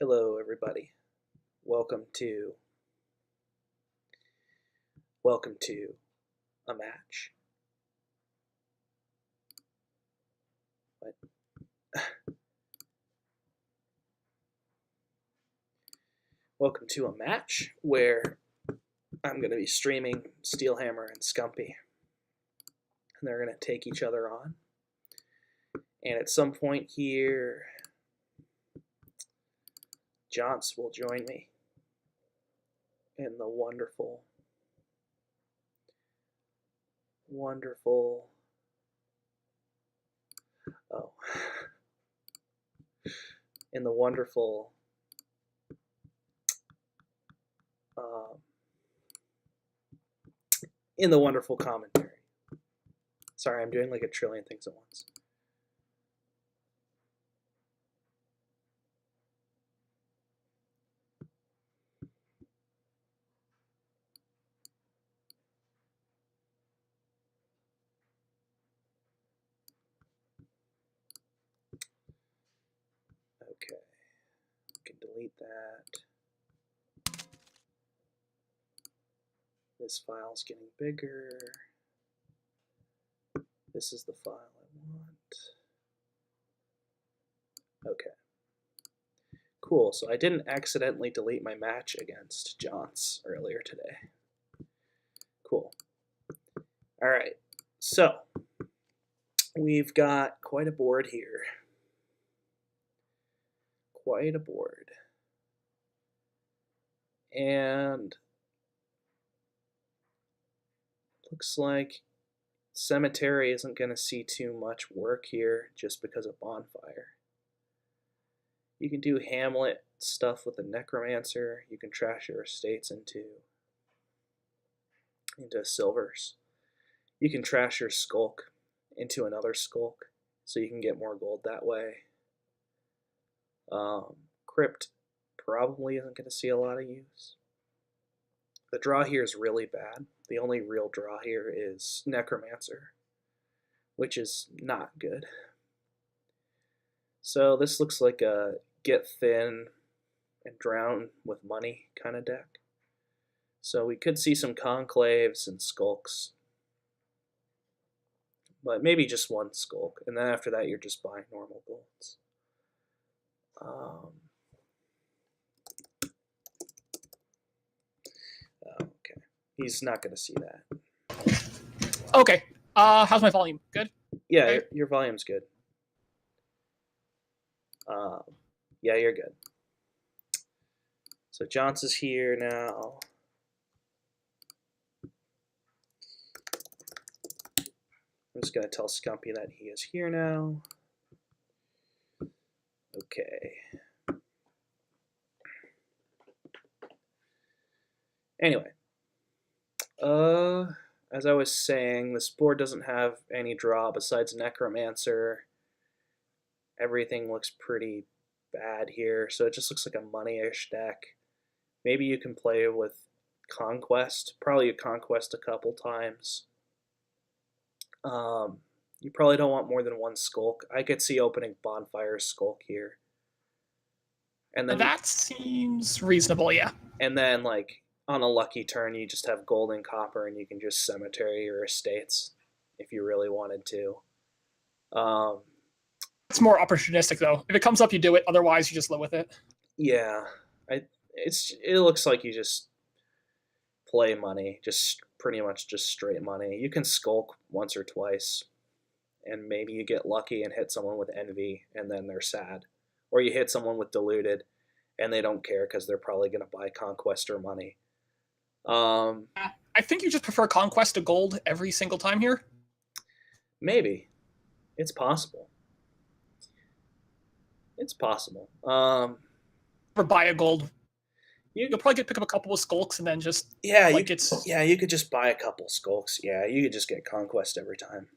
Hello, everybody. Welcome to welcome to a match. What? Welcome to a match where I'm going to be streaming Steelhammer and Skumpy, and they're going to take each other on. And at some point here, Johns will join me in the wonderful oh in the wonderful commentary. Sorry, I'm doing like a trillion things at once. Okay, we can delete that. This file's getting bigger. This is the file I want. Okay. Cool, so I didn't accidentally delete my match against Johns earlier today. Cool. All right, so we've got quite a board here. Quite a board. And looks like Cemetery isn't going to see too much work here just because of Bonfire. You can do Hamlet stuff with the Necromancer. You can trash your estates into silvers. You can trash your Skulk into another Skulk so you can get more gold that way. Crypt probably isn't going to see a lot of use. The draw here is really bad. The only real draw here is Necromancer, which is not good. So this looks like a get thin and drown with money kind of deck. So we could see some Conclaves and Skulks, but maybe just one Skulk, and then after that you're just buying normal golds. Okay, he's not going to see that. Okay, how's my volume? Good? Yeah, okay. Your volume's good. Yeah, you're good. So Johns is here now. I'm just going to tell Skumpy that he is here now. Okay. Anyway, as I was saying, this board doesn't have any draw besides Necromancer. Everything looks pretty bad here, so it just looks like a money-ish deck. Maybe you can play with Conquest. Probably you Conquest a couple times. You probably don't want more than one Skulk. I could see opening Bonfire Skulk here. And then that seems reasonable, yeah. And then, like, on a lucky turn, you just have gold and copper, and you can just Cemetery your estates if you really wanted to. It's more opportunistic, though. If it comes up, you do it. Otherwise, you just live with it. Yeah, it looks like you just play money, just pretty much just straight money. You can Skulk once or twice, and maybe you get lucky and hit someone with Envy, and then they're sad. Or you hit someone with Diluted, and they don't care because they're probably going to buy Conquest or money. I think you just prefer Conquest to gold every single time here. Maybe. It's possible. It's possible. Or buy a gold. You'll probably pick up a couple of Skulks and then just... Yeah, you could just buy a couple Skulks. Yeah, you could just get Conquest every time.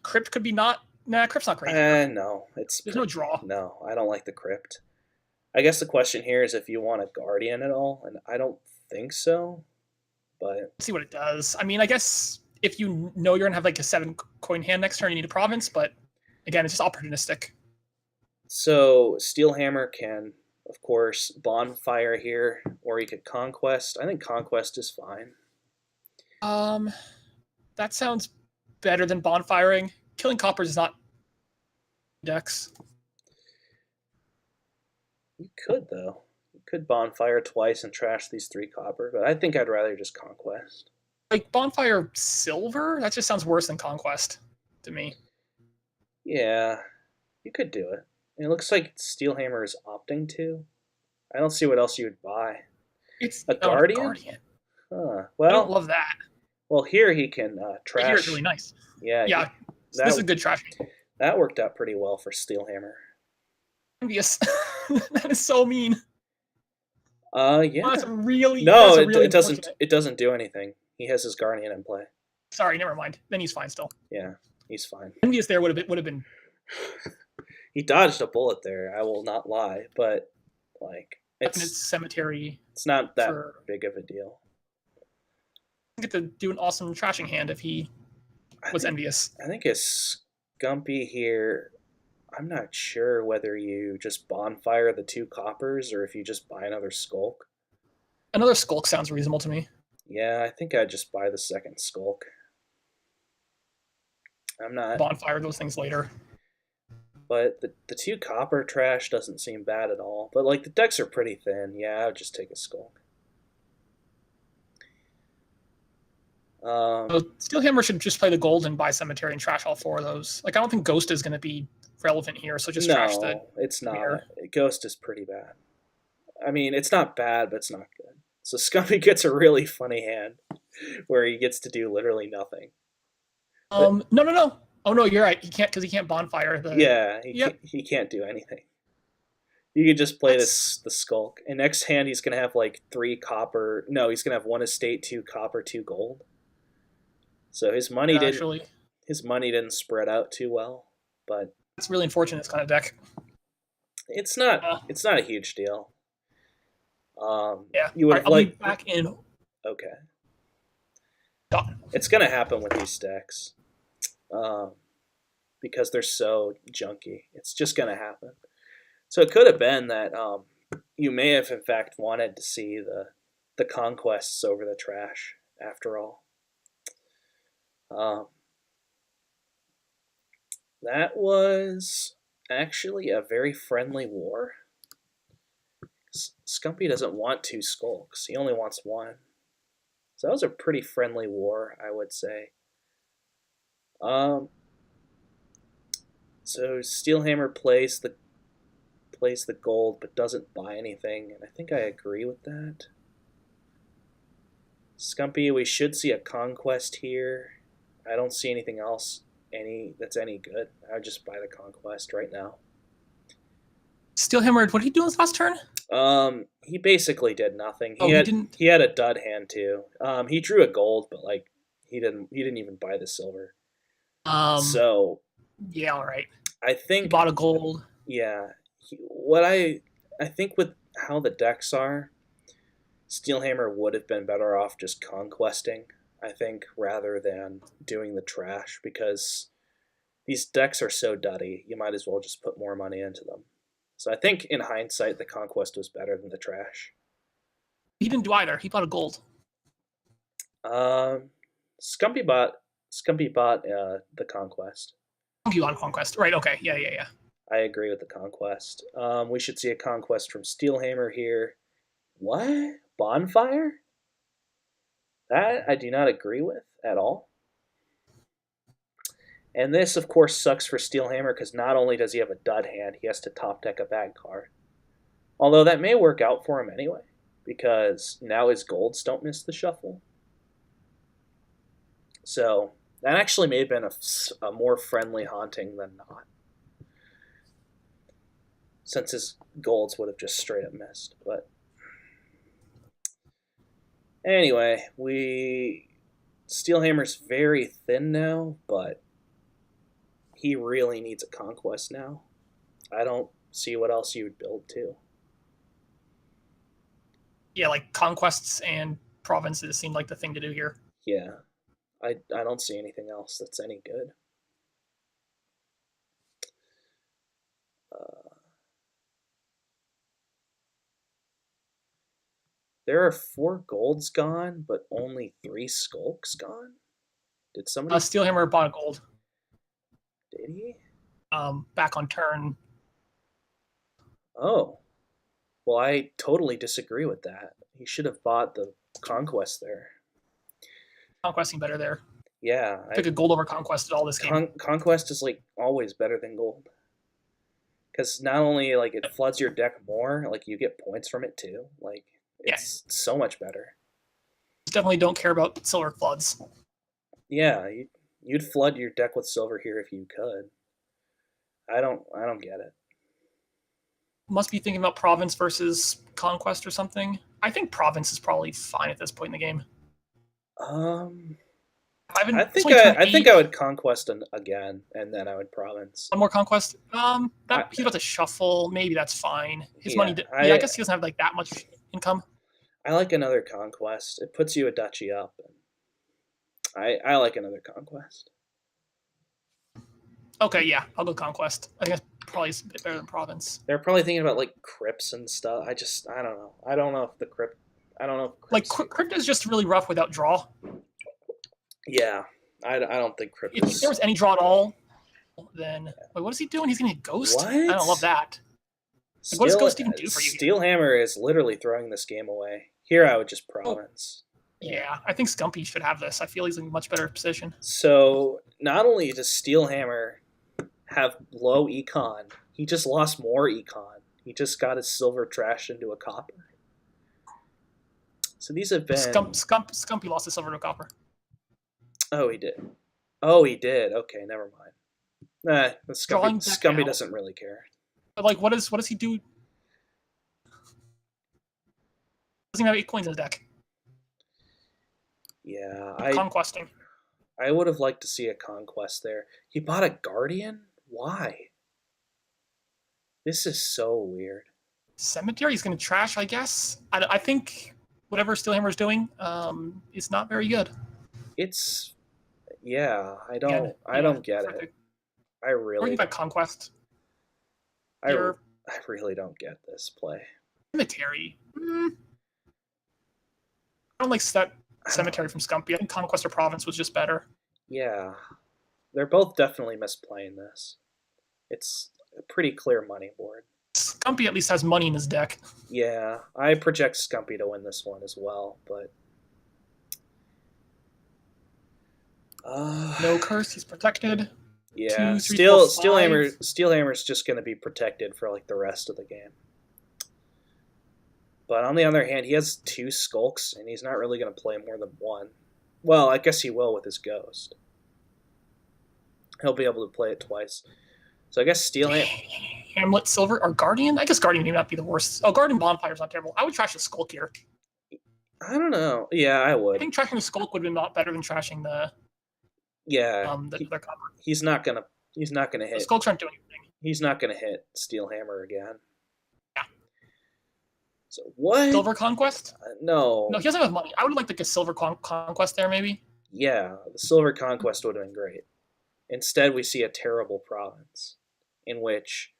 Crypt could be not... Nah, Crypt's not great. No. There's no draw. No, I don't like the Crypt. I guess the question here is if you want a Guardian at all, and I don't think so, but... Let's see what it does. I mean, I guess if you know you're going to have like a 7 coin hand next turn, you need a Province, but again, it's just opportunistic. So Steelhammer can, of course, bonfire here, or he could conquest. I think conquest is fine. Um, that sounds better than bonfiring. Killing coppers is not dex. You could though. You could bonfire twice and trash these 3 copper, but I think I'd rather just conquest. Like bonfire silver, that just sounds worse than conquest to me. Yeah, you could do it. It looks like Steelhammer is opting to. I don't see what else you would buy. It's a Guardian? Huh. Well, I don't love that. Well, here he can trash. Here it's really nice. Yeah. Yeah. So this is good trashing. That worked out pretty well for Steelhammer. Envious. That is so mean. Yeah. Oh, that's really no. That's really it doesn't. It doesn't do anything. He has his Guardian in play. Sorry, never mind. Then he's fine still. Yeah, he's fine. Envious there would have been. He dodged a bullet there. I will not lie, but like it's cemetery. It's not that big of a deal. I get to do an awesome trashing hand if he was envious. I think his Skumpy here. I'm not sure whether you just bonfire the 2 coppers or if you just buy another skulk. Another skulk sounds reasonable to me. Yeah, I think I'd just buy the second skulk. I'm not bonfire those things later. But the 2 copper trash doesn't seem bad at all. But like the decks are pretty thin. Yeah, I would just take a skulk. So Steelhammer should just play the gold and buy cemetery and trash all 4 of those. Like I don't think Ghost is going to be relevant here, so just trash the. No, it's not. Ghost is pretty bad. I mean, it's not bad, but it's not good. So Skumpy gets a really funny hand where he gets to do literally nothing. No. Oh no, you're right. He can't because he can't bonfire the. Yeah, he can't do anything. You could just play the skulk. And next hand he's gonna have like 3 copper. No, he's gonna have 1 estate, 2 copper, 2 gold. So his money didn't spread out too well, but it's really unfortunate. This kind of deck. It's not a huge deal. Yeah, you would I'll be back in. Okay. Done. It's gonna happen with these decks, because they're so junky. It's just gonna happen. So it could have been that you may have in fact wanted to see the conquests over the trash after all. That was actually a very friendly war. Skumpy doesn't want 2 skulks. He only wants 1. So that was a pretty friendly war, I would say. So Steelhammer plays the gold but doesn't buy anything, and I think I agree with that. Skumpy, we should see a conquest here. I don't see anything else that's any good. I would just buy the conquest right now. Steelhammer, what did he do his last turn? He basically did nothing. He had a dud hand too. He drew a gold, but like he didn't even buy the silver. So yeah, all right. I think he bought a gold. Yeah, I think with how the decks are, Steelhammer would have been better off just conquesting, I think, rather than doing the trash, because these decks are so duddy, you might as well just put more money into them. So I think in hindsight, the conquest was better than the trash. He didn't do either. He bought a gold. Skumpy bought the conquest. Skumpy bought a conquest. Right, okay. Yeah. I agree with the conquest. We should see a conquest from Steelhammer here. What? Bonfire? That I do not agree with at all. And this, of course, sucks for Steelhammer because not only does he have a dud hand, he has to top deck a bad card. Although that may work out for him anyway, because now his golds don't miss the shuffle. So that actually may have been a more friendly haunting than not, since his golds would have just straight up missed. But anyway, Steelhammer's very thin now, but he really needs a conquest now. I don't see what else you would build to. Yeah, like conquests and provinces seem like the thing to do here. Yeah, I don't see anything else that's any good. There are 4 golds gone, but only 3 skulks gone. Did somebody? Steelhammer bought a gold. Did he? Back on turn. Oh. Well, I totally disagree with that. He should have bought the Conquest there. Conquesting better there. Yeah. Pick a gold over Conquest at all this game. Conquest is like always better than gold. Because not only like it floods your deck more, like you get points from it too. Like it's so much better. Definitely don't care about silver floods. Yeah, you'd flood your deck with silver here if you could. I don't get it. Must be thinking about Province versus Conquest or something. I think Province is probably fine at this point in the game. I think I would Conquest again, and then I would Province. One more Conquest. He's about to shuffle. Maybe that's fine. His money. I guess he doesn't have like that much income. I like another Conquest. It puts you a duchy up. I like another Conquest. Okay, yeah, I'll go Conquest. I think that's probably a bit better than Province. They're probably thinking about like crypts and stuff. I don't know. I don't know if the crypt. I don't know. If like crypt is just really rough without draw. Yeah, I don't think crypt. If there was any draw at all, then wait, what is he doing? He's gonna get Ghost. What? I don't love that. Like, what does Ghost even do for you? Steelhammer is literally throwing this game away. Here, I would just Province. Yeah, I think Skumpy should have this. I feel he's in a much better position. So not only does Steelhammer have low econ, he just lost more econ. He just got his silver trashed into a copper. So these have been... Skumpy lost his silver to a copper. Oh, he did. Okay, never mind. Skumpy doesn't really care. But like, what does he do? Doesn't even have 8 coins in his deck. Yeah, Conquesting. I would have liked to see a Conquest there. He bought a Guardian? Why? This is so weird. Cemetery is going to trash, I guess. I think whatever Steelhammer is doing is not very good. It's... Yeah, I don't get it. I really... Or you got Conquest. I really don't get this play. Cemetery. I don't like that Cemetery from Skumpy. I think Conquest or Province was just better. Yeah. They're both definitely misplaying this. It's a pretty clear money board. Skumpy at least has money in his deck. Yeah, I project Skumpy to win this one as well, but... No curse, he's protected. Yeah, Steelhammer's just going to be protected for like the rest of the game. But on the other hand, he has 2 skulks, and he's not really going to play more than 1. Well, I guess he will with his Ghost. He'll be able to play it twice. So I guess Steelhammer... Hamlet, Silver, or Guardian? I guess Guardian may not be the worst. Oh, Guardian Bonfire's not terrible. I would trash the Skulk here. I don't know. Yeah, I would. I think trashing the Skulk would have been a lot better than trashing the... Yeah, the other copper. He's not gonna hit. The Skulks aren't doing anything. He's not gonna hit Steelhammer again. Yeah. So what? Silver Conquest? No. No, he doesn't have money. I would like to get Silver Conquest there, maybe. Yeah, the Silver Conquest would have been great. Instead, we see a terrible Province, in which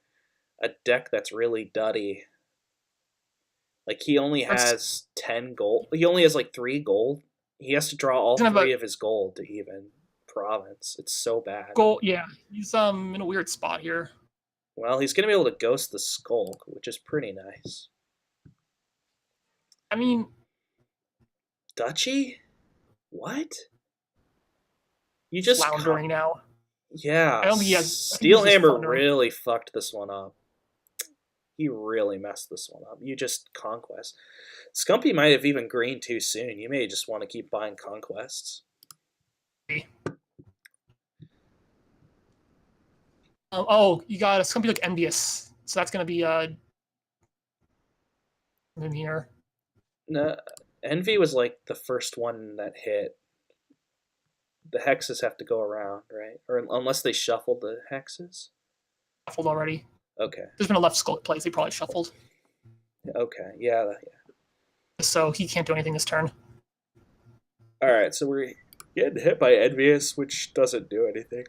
a deck that's really duddy. Like he only has 10 gold. He only has like 3 gold. He has to draw all 3 of his gold to even Province. It's so bad. Gold, yeah. He's in a weird spot here. Well, he's gonna be able to Ghost the Skulk, which is pretty nice. I mean, Duchy? What? You just floundering now. Yeah. I don't think he has. Steelhammer really fucked this one up. He really messed this one up. You just Conquest. Skumpy might have even greened too soon. You may just want to keep buying Conquests. You got Skumpy look envious. So that's going to be in here. No, Envy was like the first one that hit. The hexes have to go around, right? Or unless they shuffled the hexes? Shuffled already. Okay. There's been a left Skulk place. They probably shuffled. Okay, yeah. So he can't do anything this turn. Alright, so we're getting hit by Envious, which doesn't do anything.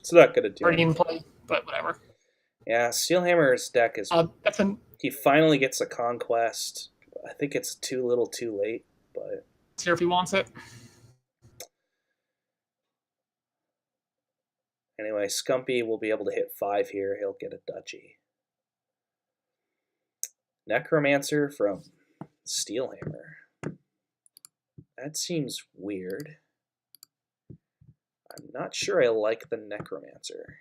It's not going to do anything. Play, but whatever. Yeah, Steelhammer's deck is... He finally gets a Conquest. I think it's too little too late, but Let's hear if he wants it. anyway, Skumpy will be able to hit 5 here. He'll get a duchy. Necromancer from Steelhammer. That seems weird. I'm not sure I like the Necromancer.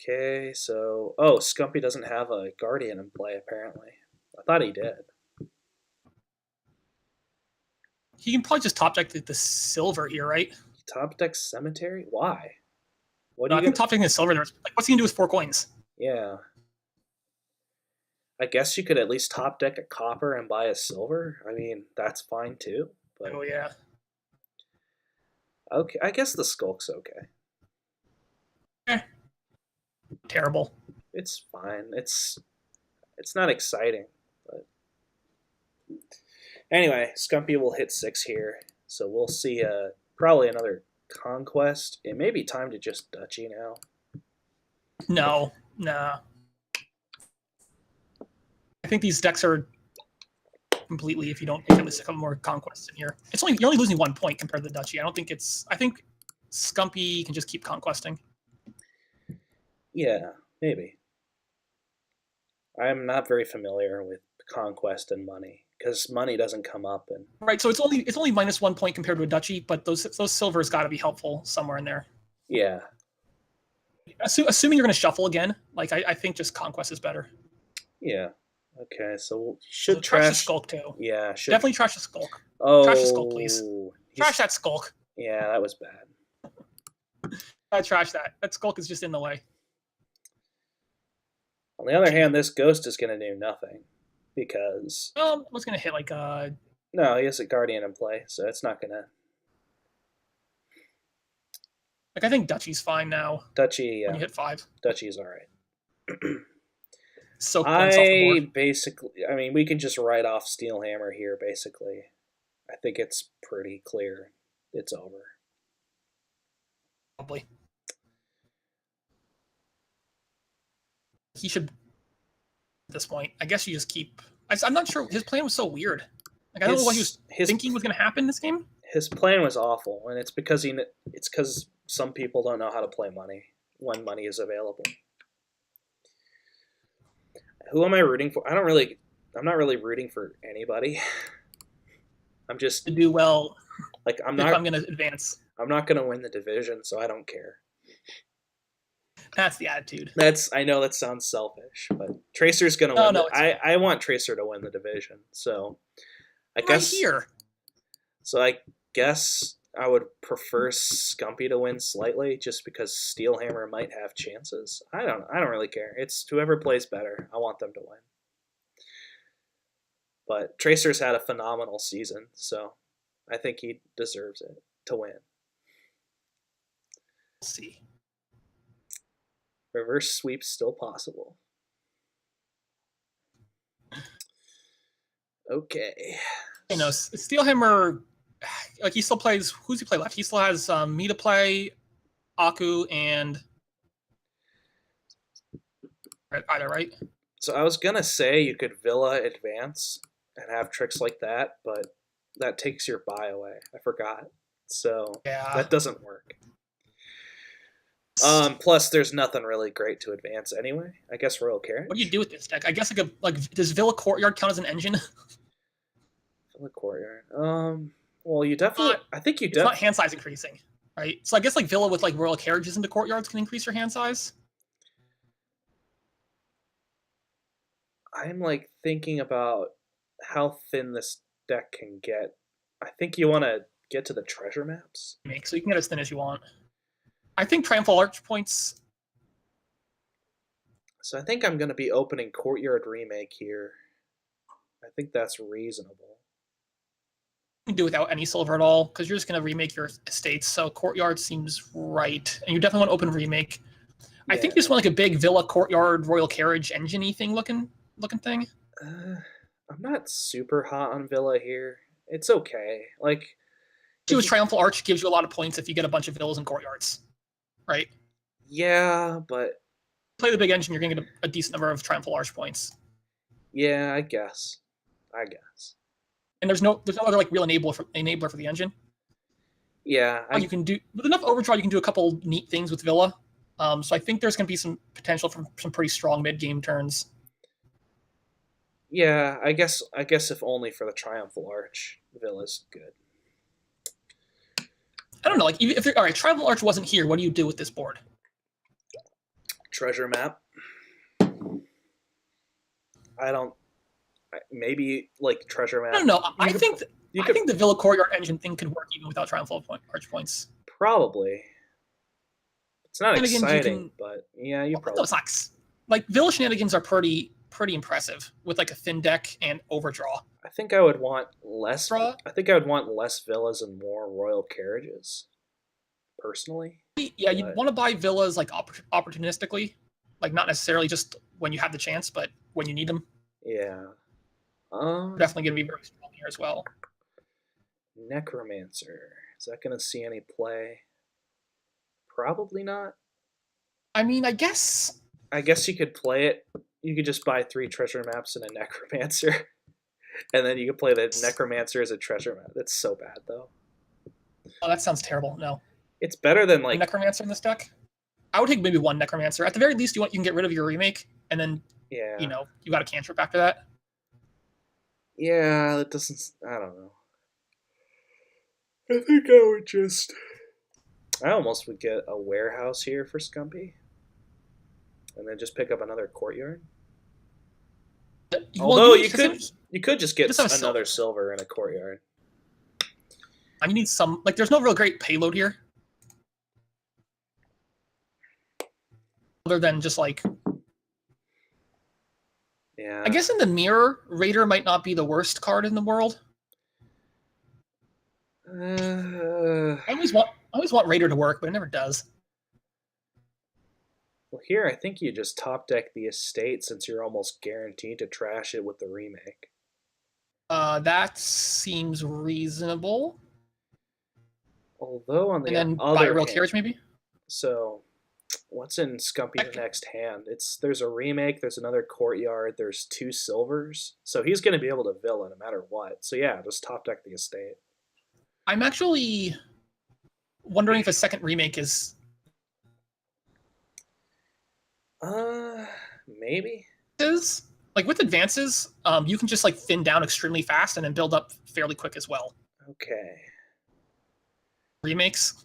Okay, so... Oh, Skumpy doesn't have a Guardian in play, apparently. I thought he did. He can probably just top deck the silver here, right? Top deck Cemetery? Why? What No, do I you think top decking the silver there. Like, what's he gonna do with 4 coins? Yeah. I guess you could at least top deck a copper and buy a silver. I mean, that's fine too. But Oh yeah. okay, I guess the Skulk's okay. Terrible. It's fine. It's not exciting, but anyway, Skumpy will hit 6 here, so we'll see probably another conquest. It may be time to just duchy now. No, nah. I think these decks are completely if you don't pick up a couple more conquests in here. It's only you're only losing 1 point compared to the duchy. I think Skumpy can just keep conquesting. Yeah, maybe. I'm not very familiar with conquest and money because money doesn't come up and Right, so it's only minus 1 point compared to a duchy, but those silvers got to be helpful somewhere in there. yeah. Assuming you're going to shuffle again, like I think just conquest is better. Yeah. Okay, so we should So trash the Skulk too. Yeah, should Definitely trash the Skulk. Oh, Trash the Skulk, please. Trash that Skulk. Yeah, that was bad. I trash that. That Skulk is just in the way. On the other hand, this ghost is going to do nothing because what's going to hit like no, he has a Guardian in play, so it's not going to. Like I think Duchy's fine now. Duchy, when you hit 5. Duchy's all right. So points off the board. Basically, I mean, we can just write off Steelhammer here. Basically, I think it's pretty clear it's over. Probably. He should. At this point, I guess you just keep. I'm not sure. His plan was so weird. Like I don't know what he was thinking was going to happen in this game. His plan was awful, and it's because some people don't know how to play money when money is available. Who am I rooting for? I'm not really rooting for anybody. I'm just to do well. Like I'm going to advance. I'm not going to win the division, so I don't care. That's the attitude. I know that sounds selfish, but Tracer's going to win. No, I want Tracer to win the division, so I guess here. So I guess I would prefer Skumpy to win slightly, just because Steelhammer might have chances. I don't really care. It's whoever plays better. I want them to win. But Tracer's had a phenomenal season, so I think he deserves it to win. Let's see. Reverse sweep's still possible. Okay. You know, Steelhammer, like he still plays. Who's he play left? He still has me to play, Aku, and either, right? So I was gonna say you could Villa advance and have tricks like that, but that takes your buy away. I forgot. So yeah. That doesn't work. Plus, there's nothing really great to advance anyway. I guess Royal Carriage. What do you do with this deck? I guess does Villa Courtyard count as an engine? Villa Courtyard. Well, you definitely. I think you definitely. It's not hand size increasing, right? So I guess like Villa with like Royal Carriages into Courtyards can increase your hand size. I'm like thinking about how thin this deck can get. I think you want to get to the treasure maps. So you can get as thin as you want. I think Triumphal Arch points. So I think I'm going to be opening Courtyard Remake here. I think that's reasonable. can do without any silver at all because you're just going to remake your estates. So courtyard seems right, and you definitely want to open remake. I think you just want like a big villa courtyard royal carriage engine-y thing looking thing. I'm not super hot on Villa here. It's okay. Like, With Triumphal Arch gives you a lot of points if you get a bunch of villas and courtyards, right? Yeah, but Play the big engine, you're going to get a decent number of Triumphal Arch points. yeah, I guess. And there's no other like real enabler for the engine. Yeah, You can do with enough overdraw. You can do a couple neat things with Villa. So I think there's going to be some potential for some pretty strong mid game turns. Yeah, I guess if only for the Triumphal Arch, Villa's good. I don't know. Like, if all right, Triumphal Arch wasn't here, what do you do with this board? Treasure map. Maybe like treasure map. I don't know. I think the Villa Courtyard engine thing could work even without Triumphal Arch points. Probably. It's not exciting, but yeah, you probably. No, it sucks. Like Villa shenanigans are pretty impressive with like a thin deck and overdraw. I think I would want less. I think I would want less villas and more royal carriages. Personally. Yeah, you'd want to buy villas like opportunistically, like not necessarily just when you have the chance, but when you need them. Yeah. Definitely going to be very strong here as well. Necromancer. Is that going to see any play? Probably not. I mean, I guess you could play it. You could just buy 3 treasure maps and a Necromancer. And then you could play the Necromancer as a treasure map. That's so bad, though. Oh, that sounds terrible. No. It's better than, like... A Necromancer in this deck? I would take maybe 1 Necromancer. At the very least, you can get rid of your remake, and then, you got a cantrip after that. Yeah, that doesn't... I don't know. I think I would just... I almost would get a warehouse here for Skumpy. And then just pick up another courtyard. Although you could just get another silver in a courtyard. I mean, you need some... Like, there's no real great payload here. Other than just, like... Yeah. I guess in the mirror, Raider might not be the worst card in the world. I always want Raider to work, but it never does. Well, here I think you just top deck the estate since you're almost guaranteed to trash it with the remake. That seems reasonable. Although on the other buy a real carriage maybe. So, what's in Skumpy's next hand? There's a remake, there's another courtyard, there's 2 silvers. So he's going to be able to villa no matter what. So yeah, just top deck the estate. I'm actually wondering if a second remake is... Maybe. Like with advances, you can just like thin down extremely fast and then build up fairly quick as well. Okay. Remakes.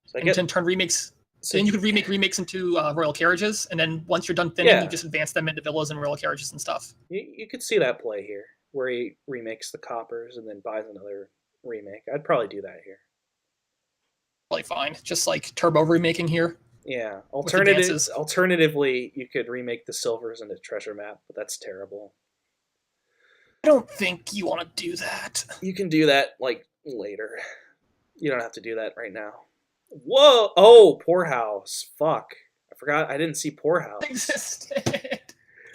So and turn remakes... So then you could remake remakes into royal carriages, and then once you're done thinning, you just advance them into villas and royal carriages and stuff. You could see that play here, where he remakes the coppers and then buys another remake. I'd probably do that here. Probably fine. Just like turbo remaking here. Yeah. Alternatively, you could remake the silvers into treasure map, but that's terrible. I don't think you want to do that. You can do that like later. You don't have to do that right now. Whoa! Oh, Poorhouse. Fuck. I forgot. I didn't see Poorhouse. Existed.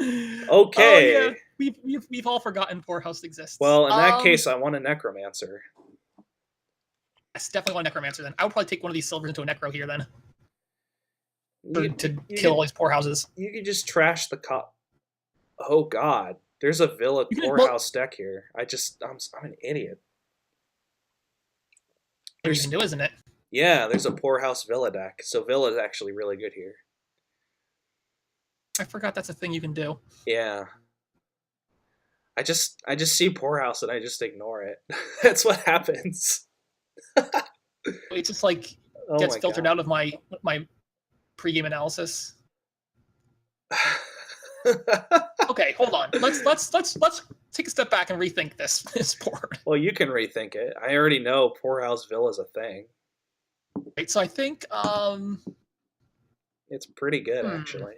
Okay. Oh, yeah. We've all forgotten Poorhouse exists. Well, in that case, I want a Necromancer. Yes, definitely want a Necromancer then. I would probably take one of these silvers into a Necro here then. To kill all these Poorhouses. You could just trash the Oh God. There's a Villa Poorhouse deck here. I'm an idiot. You can do, isn't it? Yeah, there's a Poorhouse Villa deck. So Villa is actually really good here. I forgot that's a thing you can do. Yeah. I just see Poorhouse and I just ignore it. That's what happens. It just like gets filtered out of my pregame analysis. Okay, hold on. Let's take a step back and rethink this board. Well, you can rethink it. I already know Poorhouse Villa is a thing. Right, so I think it's pretty good actually.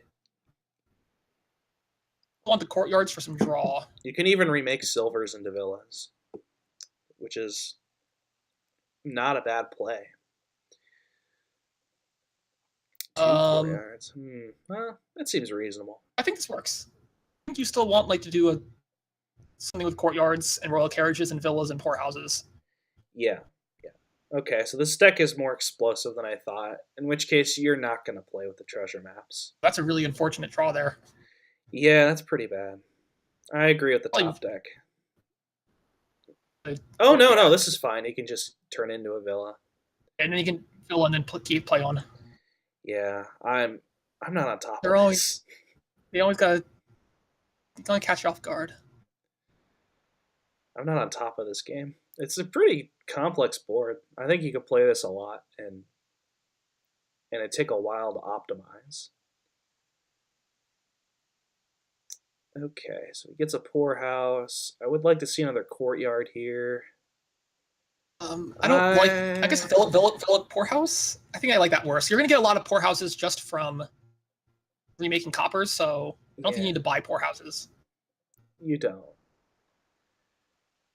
I want the courtyards for some draw. You can even remake silvers into villas, which is not a bad play. Two Um, courtyards. Well, that seems reasonable. I think this works. I think you still want like to do something with courtyards and royal carriages and villas and poorhouses. Yeah. Yeah. Okay, so this deck is more explosive than I thought, in which case you're not going to play with the treasure maps. That's a really unfortunate draw there. Yeah, that's pretty bad. I agree with the top deck. Oh no, this is fine. He can just turn into a villa. And then you can fill in and keep play on. Yeah, I'm not on top They're of always this. they always gotta catch you off guard. I'm not on top of this game. It's a pretty complex board. I think you could play this a lot, and it'd take a while to optimize. Okay, so he gets a poorhouse. I would like to see another courtyard here. I don't like. I guess villa poorhouse. I think I like that worse. You're gonna get a lot of poorhouses just from remaking coppers, so I don't think you need to buy poorhouses. You don't.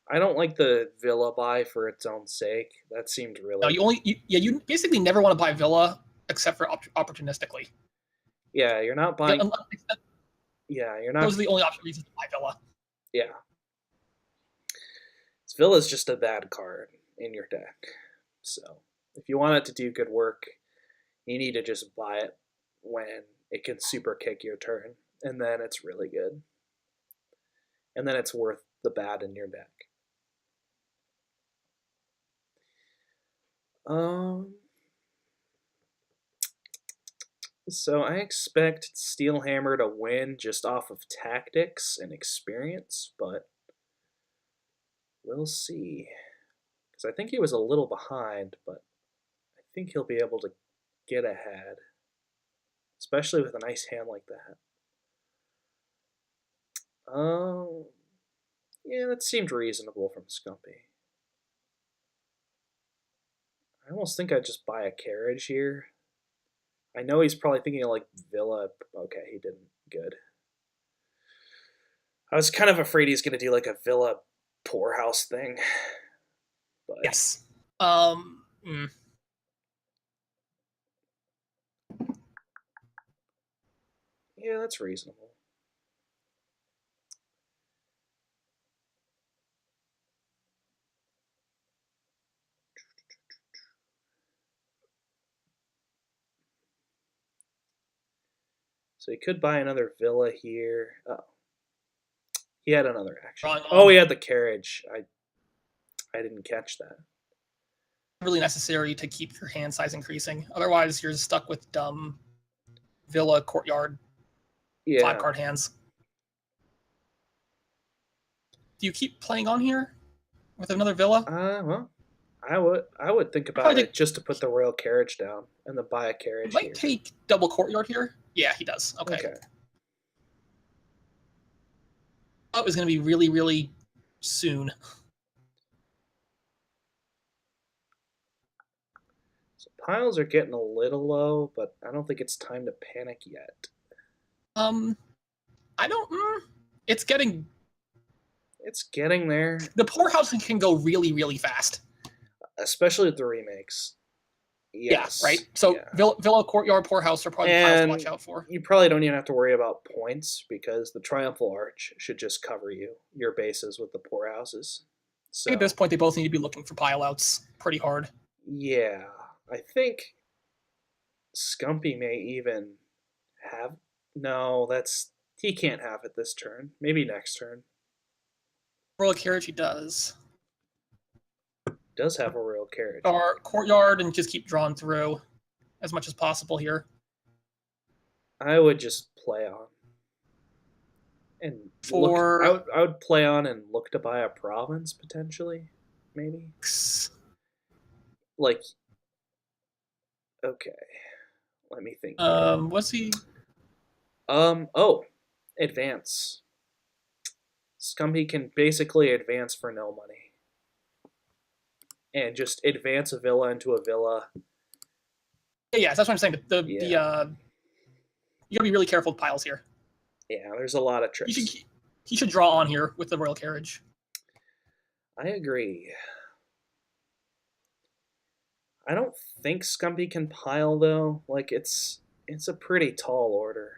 I don't like the villa buy for its own sake. That seemed really. No, you basically never want to buy villa except for opportunistically. Yeah, you're not buying. Yeah, you're not. Those are the only reasons to buy villa. Yeah. Villa is just a bad card in your deck. So if you want it to do good work, you need to just buy it when it can super kick your turn, and then it's really good. And then it's worth the bad in your deck. So I expect Drsteelhammer to win just off of tactics and experience, but we'll see. Because I think he was a little behind, but I think he'll be able to get ahead, especially with a nice hand like that. Yeah, that seemed reasonable from Skumpy. I almost think I'd just buy a carriage here. I know he's probably thinking of like Villa. Okay, he didn't. Good. I was kind of afraid he's going to do like a Villa poorhouse thing. But yes. Yeah, that's reasonable. So he could buy another villa here. Oh, he had another action. Oh, he had the carriage. I didn't catch that. Really necessary to keep your hand size increasing. Otherwise, you're stuck with dumb villa courtyard 5-card hands. Do you keep playing on here with another villa? Well, I would think about it just to put the royal carriage down and then buy a carriage. Might take double courtyard here. Yeah, he does. Okay. Oh, it's going to be really, really soon. So piles are getting a little low, but I don't think it's time to panic yet. I don't. It's getting there. The poorhouse can go really, really fast, especially with the remakes. Yes. Yeah, right. So Villa Courtyard Poorhouse are probably piles to watch out for. You probably don't even have to worry about points because the Triumphal Arch should just cover your bases with the poorhouses. So at this point, they both need to be looking for pile outs pretty hard. Yeah, I think Skumpy may even have. No, he can't have it this turn. Maybe next turn. Royal carriage, he does. Does have a royal carriage. Or courtyard and just keep drawing through as much as possible here. I would just play on. And I would play on and look to buy a province potentially, maybe. Like, okay, let me think. Was he? Advance. Skumpy can basically advance for no money. And just advance a villa into a villa. Yeah, that's what I'm saying. You gotta be really careful with piles here. Yeah, there's a lot of tricks. He should draw on here with the royal carriage. I agree. I don't think Skumpy can pile though. Like it's a pretty tall order.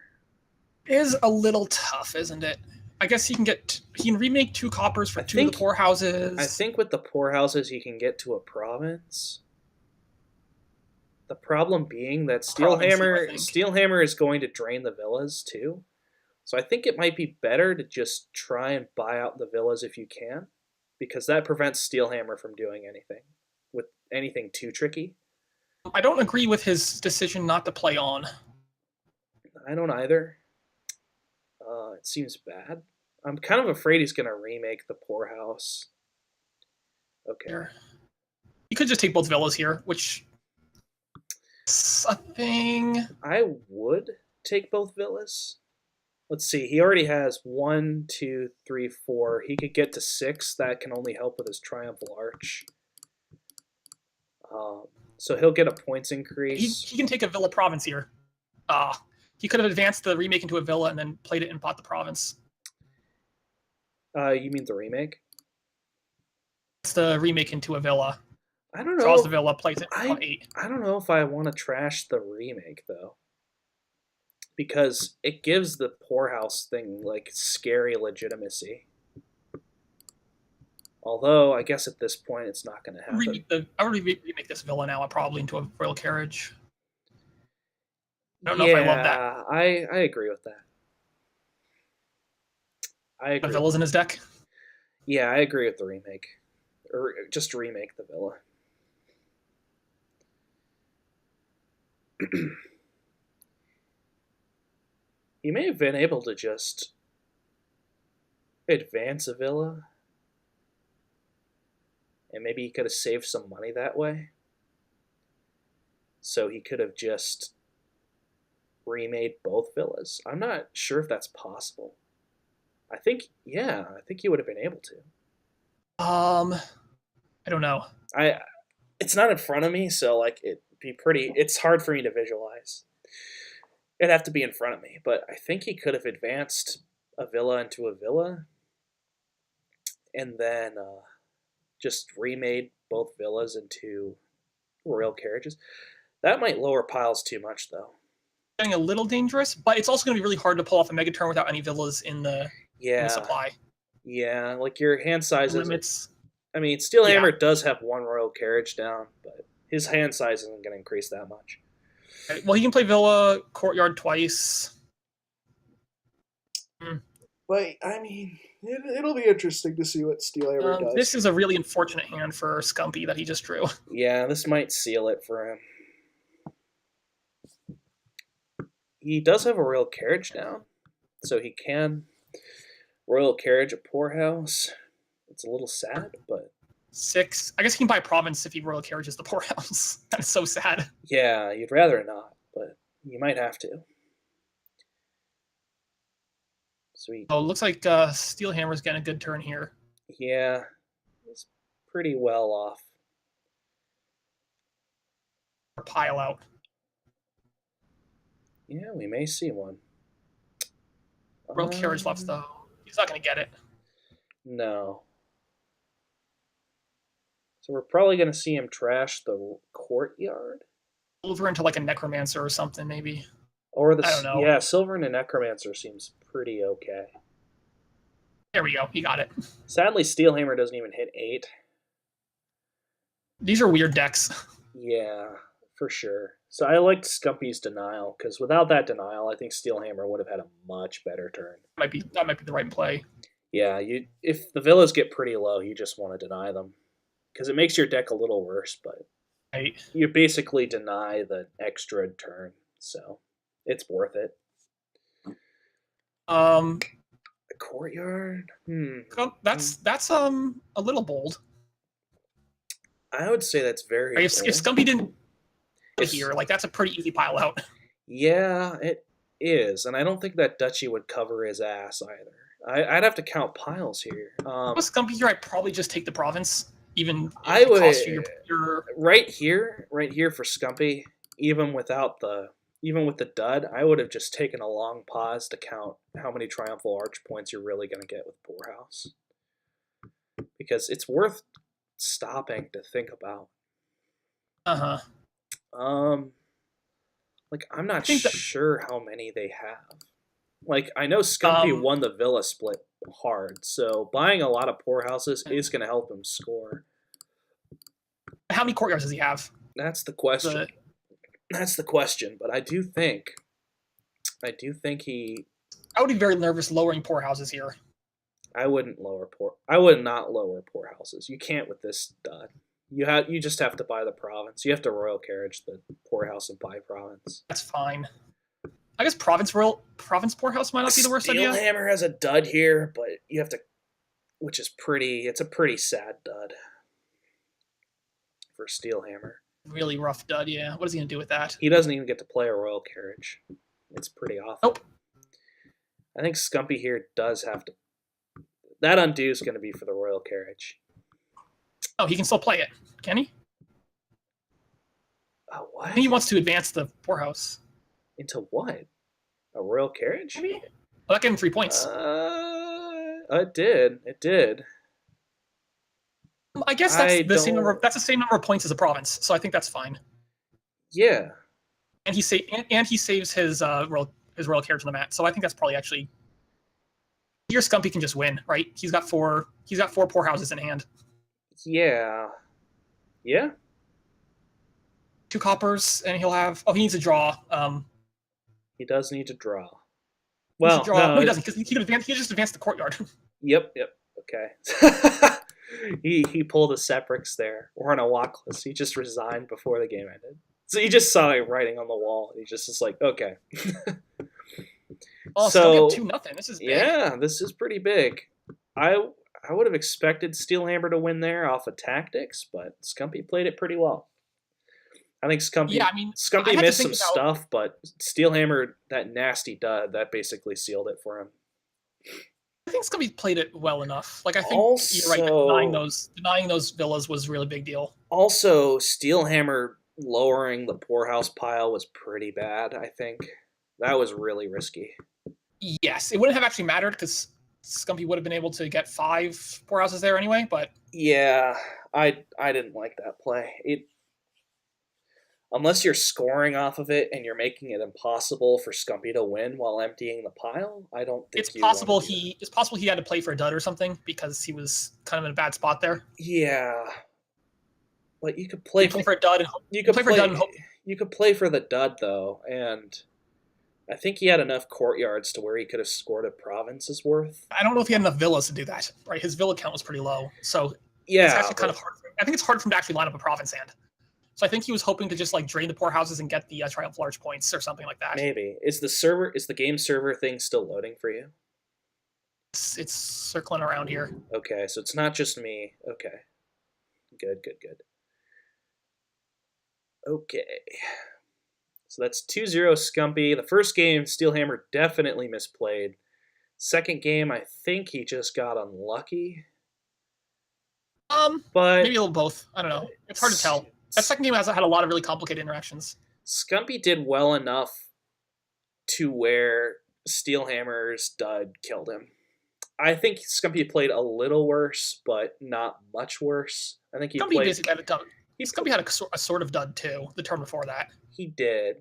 It is a little tough, isn't it? I guess he can remake 2 coppers for I 2 of the think I poorhouses. think with the poorhouses he can get to a province. The problem being that Province, I think. Steelhammer is going to drain the villas too. So I think it might be better to just try and buy out the villas if you can, because that prevents Steelhammer from doing anything with anything too tricky. I don't agree with his decision not to play on. I don't either. It seems bad. I'm kind of afraid he's going to remake the poorhouse. Okay. Here. You could just take both villas here, which is a thing. I would take both villas. Let's see. He already has 1, 2, 3, 4. He could get to 6. That can only help with his Triumphal Arch. So he'll get a points increase. He can take a villa province here. He could have advanced the remake into a villa and then played it and bought the province. You mean the remake? It's the remake into a villa. I don't know. Draws the villa, plays it on 8. I don't know if I want to trash the remake though, because it gives the poorhouse thing like scary legitimacy. Although I guess at this point it's not going to happen. I would remake this villa now, probably into a royal carriage. I don't know if I love that. I agree with that. I agree. The villa's in his deck? Yeah, I agree with the remake. Or just remake the villa. He may have been able to just advance a villa. And maybe he could have saved some money that way. So he could have just remade both villas. I'm not sure if that's possible. I think he would have been able to. I don't know. It's not in front of me, so like it's hard for me to visualize. It'd have to be in front of me, but I think he could have advanced a villa into a villa and then just remade both villas into royal carriages. That might lower piles too much though. Getting a little dangerous, but it's also going to be really hard to pull off a mega turn without any villas in the supply. Yeah, like your hand size limits. I mean, Steelhammer does have 1 royal carriage down, but his hand size isn't going to increase that much. Well, he can play villa courtyard twice. But I mean, it'll be interesting to see what Steelhammer does. This is a really unfortunate hand for Skumpy that he just drew. Yeah, this might seal it for him. He does have a royal carriage down, so he can royal carriage a poorhouse. It's a little sad, but 6. I guess he can buy province if he royal carriages the poorhouse. That's so sad. Yeah, you'd rather not, but you might have to. Sweet. Oh, it looks like Steelhammer's getting a good turn here. Yeah, he's pretty well off. Pile out. Yeah, we may see one. Royal carriage left, though. He's not going to get it. No. So we're probably going to see him trash the courtyard. Over into like a necromancer or something, maybe. Or I don't know. Yeah, silver and a necromancer seems pretty okay. There we go. He got it. Sadly, Steelhammer doesn't even hit 8. These are weird decks. Yeah, for sure. So I liked Skumpy's denial, because without that denial, I think Steelhammer would have had a much better turn. That might be the right play. Yeah, if the villas get pretty low, you just want to deny them. Because it makes your deck a little worse, but you basically deny the extra turn, so it's worth it. The courtyard? That's a little bold. I would say that's very if Skumpy didn't here, like that's a pretty easy pile out. Yeah, it is, and I don't think that Duchy would cover his ass either. I'd have to count piles here. With Skumpy here, I'd probably just take the province, even if I it would costs you your right here for Skumpy. Even with the dud, I would have just taken a long pause to count how many Triumphal Arch points you're really going to get with Poorhouse, because it's worth stopping to think about. Uh-huh. Um, like I'm I not think that sure how many they have. Like I know Skumpy um won the Villa split hard, so buying a lot of poorhouses is going to help him score. how many courtyards does he have? That's the question. The That's the question. But I do think he. I would be very nervous lowering poorhouses here. I wouldn't lower poor. I would not lower poorhouses. You can't with this stud. You just have to buy the province. You have to royal carriage the poorhouse and buy province. That's fine. I guess Province Poorhouse might not be the worst idea. Steelhammer has a dud here, but you have to, which is pretty. It's a pretty sad dud for Steelhammer. Really rough dud, yeah. What is he gonna do with that? He doesn't even get to play a royal carriage. It's pretty awful. Nope. I think Skumpy here does have to. That undo is going to be for the royal carriage. Oh, he can still play it, can he? Oh, what? I think he wants to advance the poorhouse. Into what? A royal carriage? Maybe. Well, that gave him 3 points. It did. It did. I guess that's the same number. That's the same number of points as a province, so I think that's fine. Yeah. And he saves his royal carriage on the mat, so I think that's probably actually. Here, Skumpy can just win, right? He's got four poorhouses in hand. Yeah. Yeah. 2 coppers, and he'll have. Oh, he needs to draw. He does need to draw. Well, no, he doesn't, because he can just advance the courtyard. Yep. Okay. he pulled a Seprix there, or an Awakless. He just resigned before the game ended. So he just saw it writing on the wall. And he just was like, okay. Oh, so 2-0. This is big. Yeah, this is pretty big. I would have expected Steelhammer to win there off of tactics, but Skumpy played it pretty well. I think Skumpy. Yeah, I mean, Skumpy missed some stuff, but Steelhammer, that nasty dud, that basically sealed it for him. I think Skumpy played it well enough. Like I think you're right. Denying those villas was a really big deal. Also, Steelhammer lowering the poorhouse pile was pretty bad. I think that was really risky. Yes, it wouldn't have actually mattered because Skumpy would have been able to get 5 poorhouses there anyway. But yeah, I didn't like that play. Unless you're scoring off of it and you're making it impossible for Skumpy to win while emptying the pile, I don't think it's possible he had to play for a dud or something because he was kind of in a bad spot there. Yeah, but you could play for a dud and hope. You could play for the dud though, and I think he had enough courtyards to where he could have scored a province's worth. I don't know if he had enough villas to do that. Right, his villa count was pretty low, so yeah, it's actually kind of hard. I think it's hard for him to actually line up a province hand. So I think he was hoping to just like drain the poorhouses and get the triumph large points or something like that. Maybe is the game server thing still loading for you? It's circling around here. Okay, so it's not just me. Okay, good. Okay, so that's 2-0 Skumpy. The first game, Steelhammer definitely misplayed. Second game, I think he just got unlucky. But maybe a little both. I don't know. It's hard to tell. That second game had a lot of really complicated interactions. Skumpy did well enough to where Steelhammer's dud killed him. I think Skumpy played a little worse, but not much worse. I think Skumpy basically had a dud. Skumpy had a sort of dud too the turn before that. He did.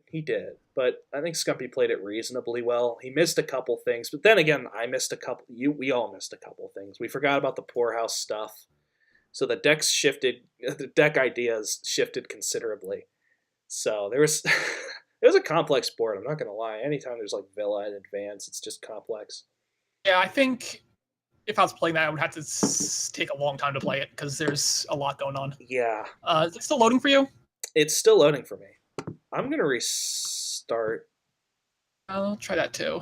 But I think Skumpy played it reasonably well. He missed a couple things, but then again, I missed a couple. We all missed a couple things. We forgot about the poorhouse stuff. So the deck ideas shifted considerably. So there was it was a complex board, I'm not going to lie. Anytime there's like Villa and Advance, it's just complex. Yeah, I think if I was playing that, I would have to take a long time to play it because there's a lot going on. Yeah. Is it still loading for you? It's still loading for me. I'm going to restart. I'll try that too.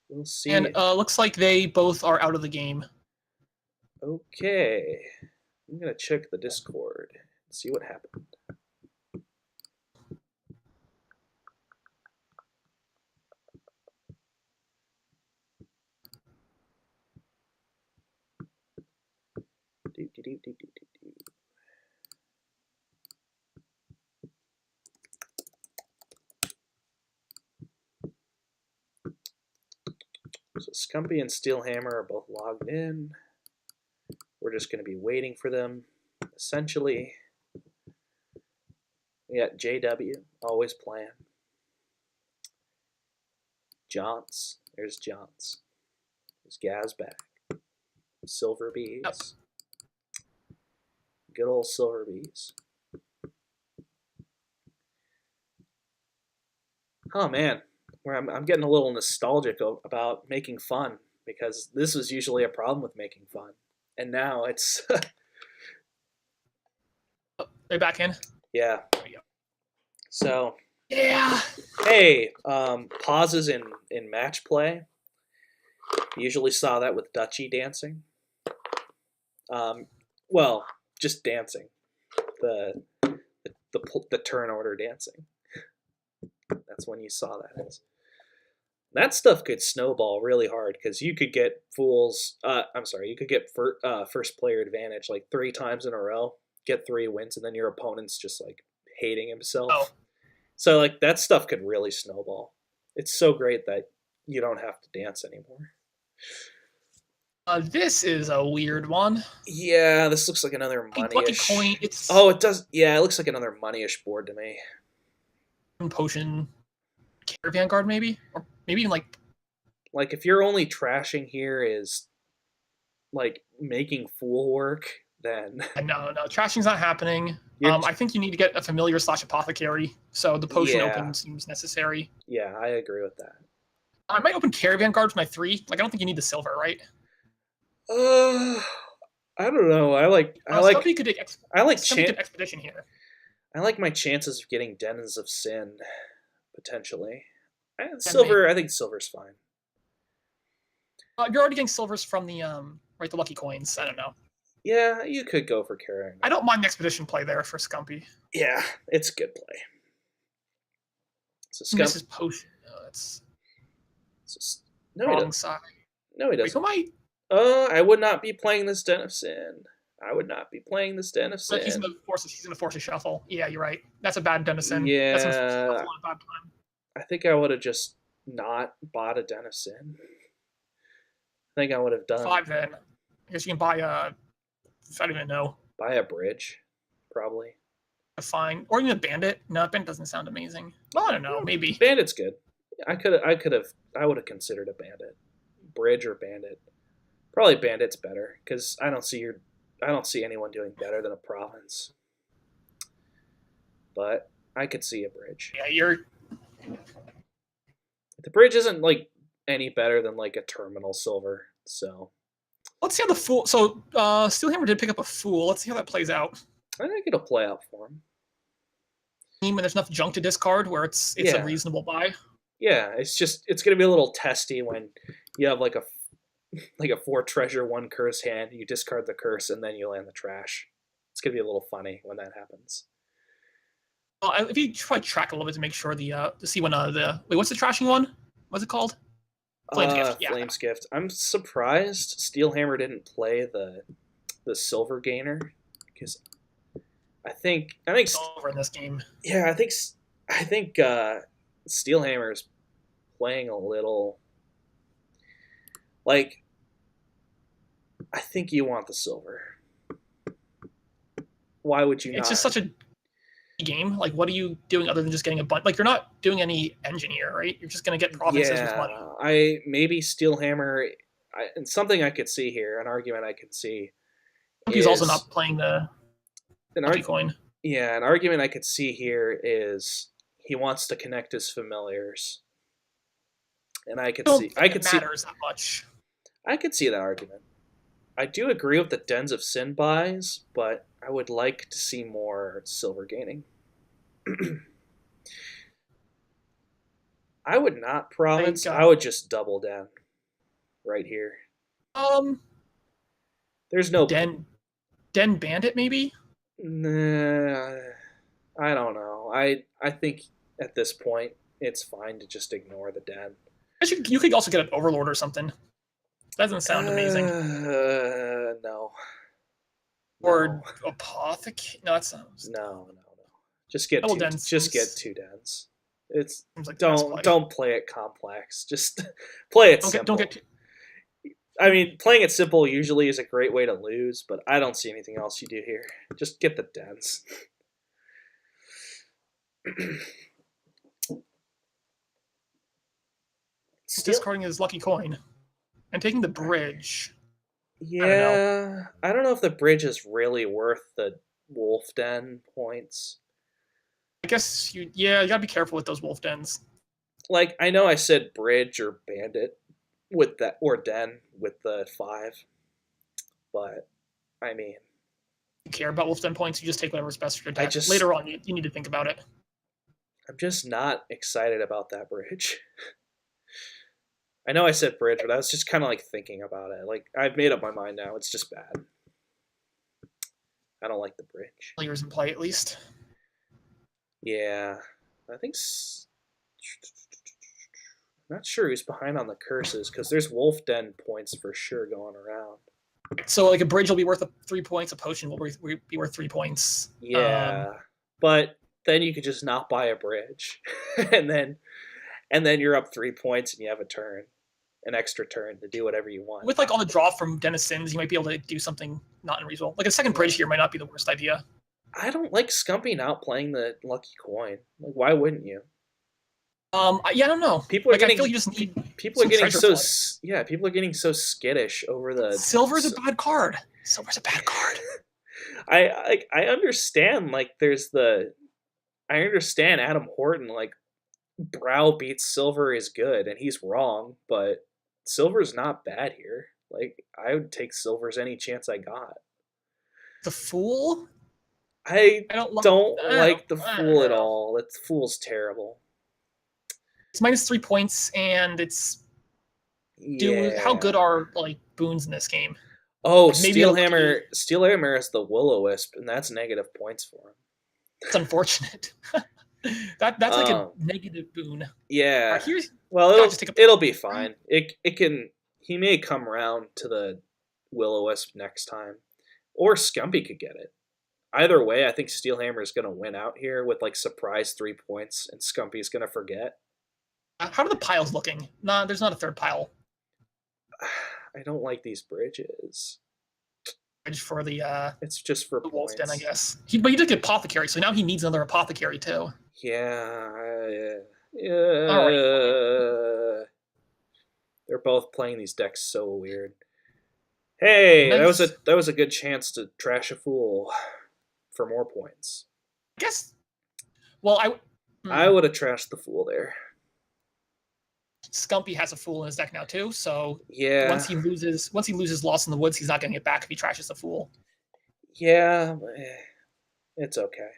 We'll see. And looks like they both are out of the game. Okay. I'm going to check the Discord and see what happened. So Skumpy and Steelhammer are both logged in. We're just going to be waiting for them. essentially, yeah, JW, always playing. Johns, there's Johns. There's Gaz back. Silver Bees. Yep. Good old Silver Bees. Oh man, where I'm getting a little nostalgic about making fun because this was usually a problem with making fun, and now it's They're back in. yeah. There we go. So Yeah. hey, pauses in match play. Usually saw that with Dutchy dancing. Well, just dancing, the turn order dancing. That's when you saw that. That stuff could snowball really hard because you could get fools. You could get first player advantage like 3 times in a row, get 3 wins, and then your opponent's just like hating himself. Oh. So like that stuff could really snowball. It's so great that you don't have to dance anymore. This is a weird one. Yeah, this looks like another Lucky money-ish. coin. It's Oh, it does. Yeah, it looks like another money-ish board to me. potion, caravan guard maybe, or maybe even like if you're only trashing here is like making fool work, then no, trashing's not happening. I think you need to get a familiar / apothecary, so the potion open seems necessary. Yeah, I agree with that. I might open caravan guard for my 3. Like I don't think you need the silver, right? I don't know. I like Skumpy could take expedition here. I like my chances of getting Dens of Sin potentially. Silver, I think silver's fine. You're already getting silvers from the the lucky coins. I don't know. Yeah, you could go for carrying. I don't mind the expedition play there for Skumpy. Yeah, it's good play. So This is potion. No, that's wrong side. No, he doesn't. Wait, who am I? I would not be playing this Den of Sin. I would not be playing this Den of Sin. He's gonna force a shuffle. Yeah, you're right. That's a bad Den of Sin. Yeah, that's a bad time. I think I would have just not bought a Den of Sin. I think I would have done 5 then. I guess you can buy a. I don't even know. Buy a bridge, probably. A fine, or even a bandit. No, bandit doesn't sound amazing. Well, I don't know. Maybe bandit's good. I would have considered a bandit, bridge or bandit. Probably bandit's better because I don't see anyone doing better than a province. But I could see a bridge. Yeah, the bridge isn't like any better than like a terminal silver. So let's see how the fool. So Drsteelhammer did pick up a fool. Let's see how that plays out. I think it'll play out for him. When there's enough junk to discard, where it's a reasonable buy. Yeah, it's gonna be a little testy when you have like a 4 treasure 1 curse hand. You discard the curse and then you land the trash. It's gonna be a little funny when that happens. If you try to track a little bit to make sure to see when what's the trashing one? What's it called? Flame's Gift. Yeah. Flame's Gift. I'm surprised Drsteelhammer didn't play the silver gainer because I think over in this game. Yeah, I think Drsteelhammer's playing a little like I think you want the silver. Why would you not? It's just such a game. Like, what are you doing other than just getting a bunch? Like, you're not doing any engineer, right? You're just going to get provinces with money. Maybe Drsteelhammer, and something I could see here, an argument I could see. He's also not playing the coin. Yeah, an argument I could see here is he wants to connect his familiars, and I could see matters that much. I could see that argument. I do agree with the Dens of Sin buys, but I would like to see more silver gaining. I would not province. I would just double down right here. There's no Den Bandit maybe. Nah, I don't know. I think at this point it's fine to just ignore the Den. You could also get an Overlord or something. That doesn't sound amazing. No. Or Apothec? No, that sounds. No. Just get 2 Dens. It's like don't play it complex. Just play it simple. Don't get. I mean, playing it simple usually is a great way to lose, but I don't see anything else you do here. Just get the dens. Discarding his lucky coin and taking the bridge. Yeah, I don't know if the bridge is really worth the wolf den points. I guess you gotta be careful with those wolf dens. Like, I know I said bridge or bandit with that, or den with the 5, but I mean, You care about wolf den points, you just take whatever's best for your deck. just- Later on, you need to think about it. I'm just not excited about that bridge. I know I said bridge, but I was just kind of like thinking about it. Like, I've made up my mind now. It's just bad. I don't like the bridge. Players in play, at least. Yeah, I think. I'm not sure who's behind on the curses because there's wolf den points for sure going around. So, like, a bridge will be worth 3 points. A potion will be worth 3 points. Yeah, but then you could just not buy a bridge, and then you're up 3 points and you have a turn, an extra turn to do whatever you want. With like all the draw from Denizens, you might be able to do something not unreasonable. Like a second bridge here might not be the worst idea. I don't like Skumpy not playing the lucky coin. Like, why wouldn't you? I don't know. People are like, getting I feel you just need people are some getting treasure so flood. people are getting so skittish over the Silver's a bad card. Silver's a bad card. I understand, like, I understand Adam Horton, like, browbeats Silver is good and he's wrong, but Silver's not bad here. Like, I would take Silver's any chance I got. The Fool? I don't like the Fool at all. That Fool's terrible. It's minus 3 points, and it's how good are like boons in this game? Oh, like Steelhammer is the Will-O-Wisp, and that's negative points for him. It's unfortunate. that's like a negative boon. Yeah. Right, well, it'll be fine. He may come around to the Will-O-Wisp next time, or Skumpy could get it. Either way, I think Steelhammer is going to win out here with like surprise 3 points, and Skumpy's going to forget. How are the piles looking? Nah, there's not a third pile. I don't like these bridges. Bridge for the it's just for the points. Wolf Den, I guess. But he did get apothecary, so now he needs another apothecary too. Yeah. All right. They're both playing these decks so weird. Hey, nice. that was a good chance to trash a Fool for more points. I guess. Well, I would have trashed the Fool there. Skumpy has a Fool in his deck now too, so yeah. Once he loses Lost in the Woods, he's not getting it back if he trashes the Fool. Yeah, it's okay.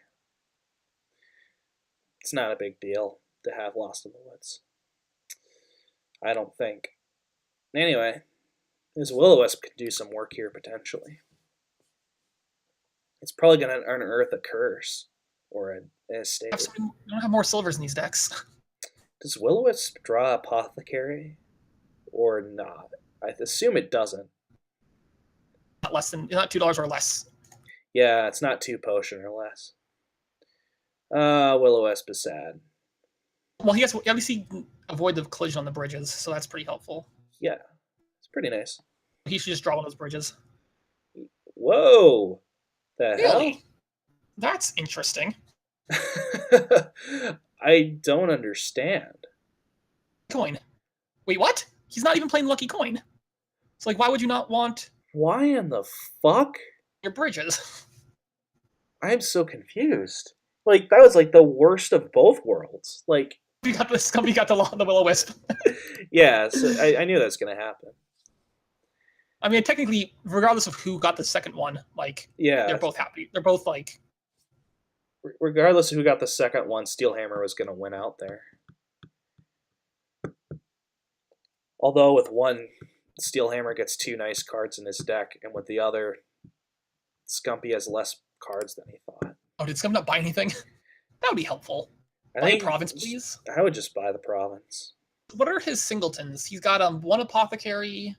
It's not a big deal to have Lost in the Woods. I don't think. Anyway, this Will-O-Wisp could do some work here potentially. It's probably going to unearth a curse or an estate. We don't have more silvers in these decks. Does Will-O-Wisp draw Apothecary or not? I assume it doesn't. Not $2 or less. Yeah, it's not 2 potion or less. Will-O-Wisp is sad. Well, he has to obviously avoid the collision on the bridges, so that's pretty helpful. Yeah, it's pretty nice. He should just draw one of those bridges. Whoa! The really? hell? That's interesting. I don't understand. Coin. Wait, what? He's not even playing Lucky Coin. So, like, why would you not want... Why in the fuck? Your bridges. I'm so confused. Like, that was, like, the worst of both worlds. Like... Skumpy got the Will-O-Wisp. Yeah, so I knew that was going to happen. I mean, technically, regardless of who got the second one, like, yeah, they're both happy. They're both, like... Regardless of who got the second one, Steelhammer was going to win out there. Although with one, Steelhammer gets 2 nice cards in his deck, and with the other, Skumpy has less cards than he thought. Oh, did Skumpy not buy anything? That would be helpful. Buy a province, please. I would just buy the province. What are his singletons? He's got 1 apothecary,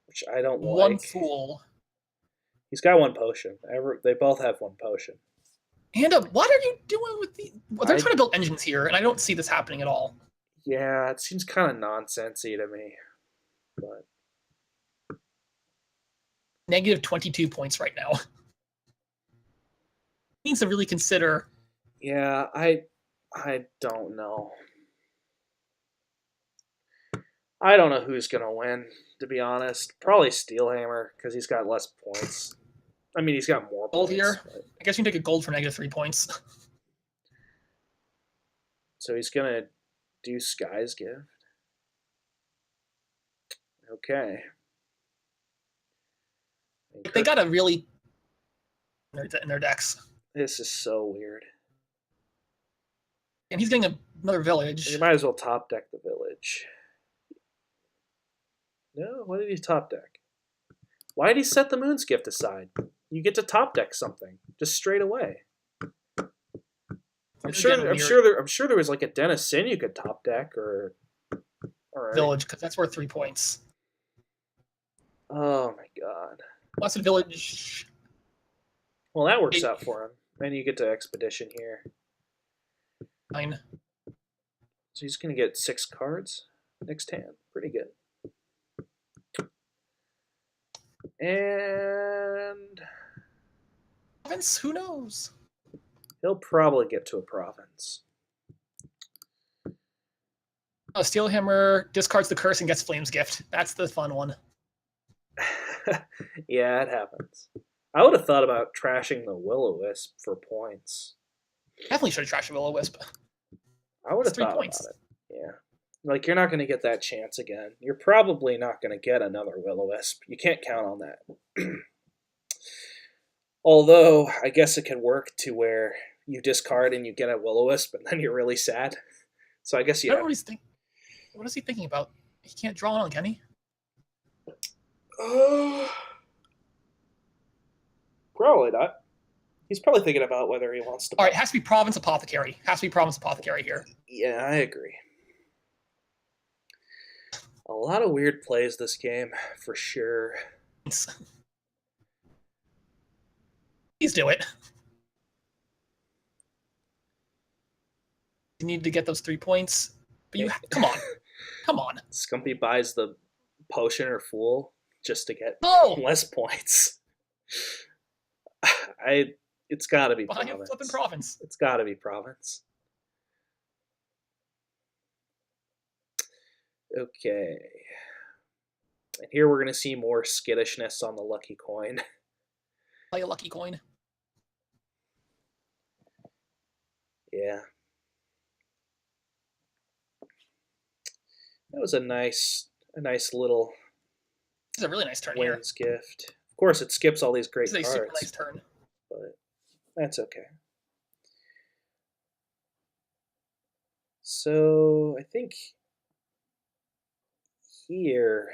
which I don't like. 1 Fool. He's got 1 potion. They both have 1 potion. And what are you doing with the... Well, they're trying to build engines here, and I don't see this happening at all. Yeah, it seems kind of nonsensey to me. But negative 22 points right now. Needs to really consider. Yeah, I don't know. I don't know who's gonna win, to be honest. Probably Steelhammer because he's got less points. I mean, he's got more Gold points. here. But... I guess you can take a gold for negative 3 points. So he's gonna do Sky's Gift. Okay. They got a really in their decks. This is so weird. And he's getting another village. You might as well top deck the village. No, what did he top deck? Why did he set the Moon's Gift aside? You get to top deck something just straight away. I'm sure there was like a Den of Sin you could top deck or village because that's worth 3 points. Oh my god. Lots of village. Well, that works out for him. Then you get to Expedition here. 9. So he's gonna get 6 cards next hand. Pretty good. And province? Who knows? He'll probably get to a province. Steelhammer discards the curse and gets Flame's Gift. That's the fun one. Yeah, it happens. I would have thought about trashing the Will-O-Wisp for points. Definitely should have trashed the Will-O-Wisp. I would have thought about it. Yeah. Like, you're not going to get that chance again. You're probably not going to get another Will-O-Wisp. You can't count on that. Although, I guess it could work to where you discard and you get a Will-O-Wisp, and then you're really sad. So I guess you. I don't know what is he thinking about? He can't draw on, can he? Probably not. He's probably thinking about whether he wants to. All right, it has to be Province Apothecary. Has to be Province Apothecary here. Yeah, I agree. A lot of weird plays this game, for sure. Please do it. You need to get those 3 points. But you come on. Come on. Skumpy buys the potion or fool just to get less points. It's got to be Province. Flipping Province. It's got to be Province. Okay. And here we're going to see more skittishness on the lucky coin. Play a lucky coin. Yeah. That was a nice little. It's a really nice turn here. Gift. Of course, it skips all these great cards. It's a super nice turn. But that's okay. So I think here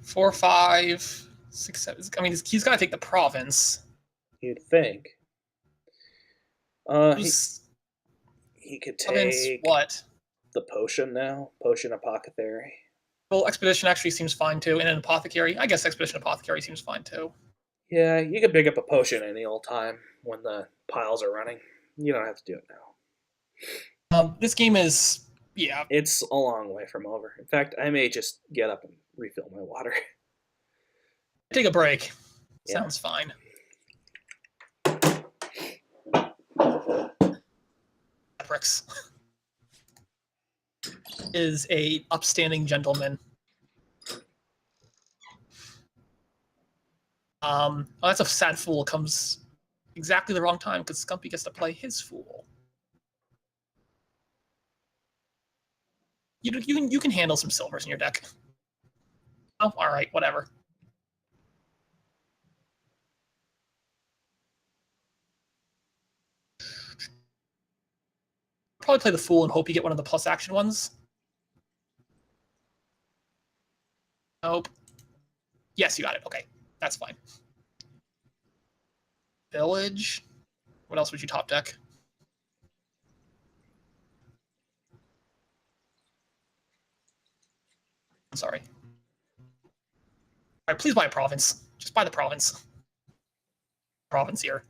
4, 5, 6, 7. I mean, he's got to take the province. You'd think. He could take what? The potion now. Potion Apothecary. Well, Expedition actually seems fine too. And an Apothecary. I guess Expedition Apothecary seems fine too. Yeah, you can pick up a potion any old time when the piles are running. You don't have to do it now. This game is, yeah. It's a long way from over. In fact, I may just get up and refill my water. Take a break. Yeah. Sounds fine. Pricks is a upstanding gentleman. Oh, that's a sad fool. Comes exactly the wrong time because Skumpy gets to play his fool. You can handle some silvers in your deck. Oh, all right, whatever. Probably play the fool and hope you get one of the plus action ones. Nope. Yes, you got it. Okay, that's fine. Village. What else would you top deck? I'm sorry. All right, please buy a province. Just buy the province. Province here.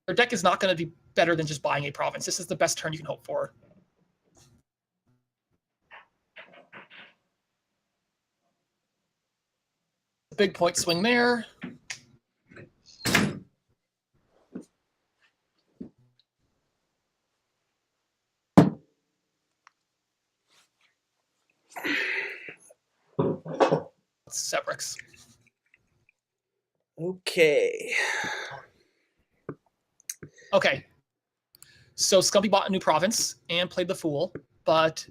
Your deck is not going to be better than just buying a province. This is the best turn you can hope for. Big point swing there. Sebrix. Okay. Okay. So Skumpy bought a new province and played the Fool, but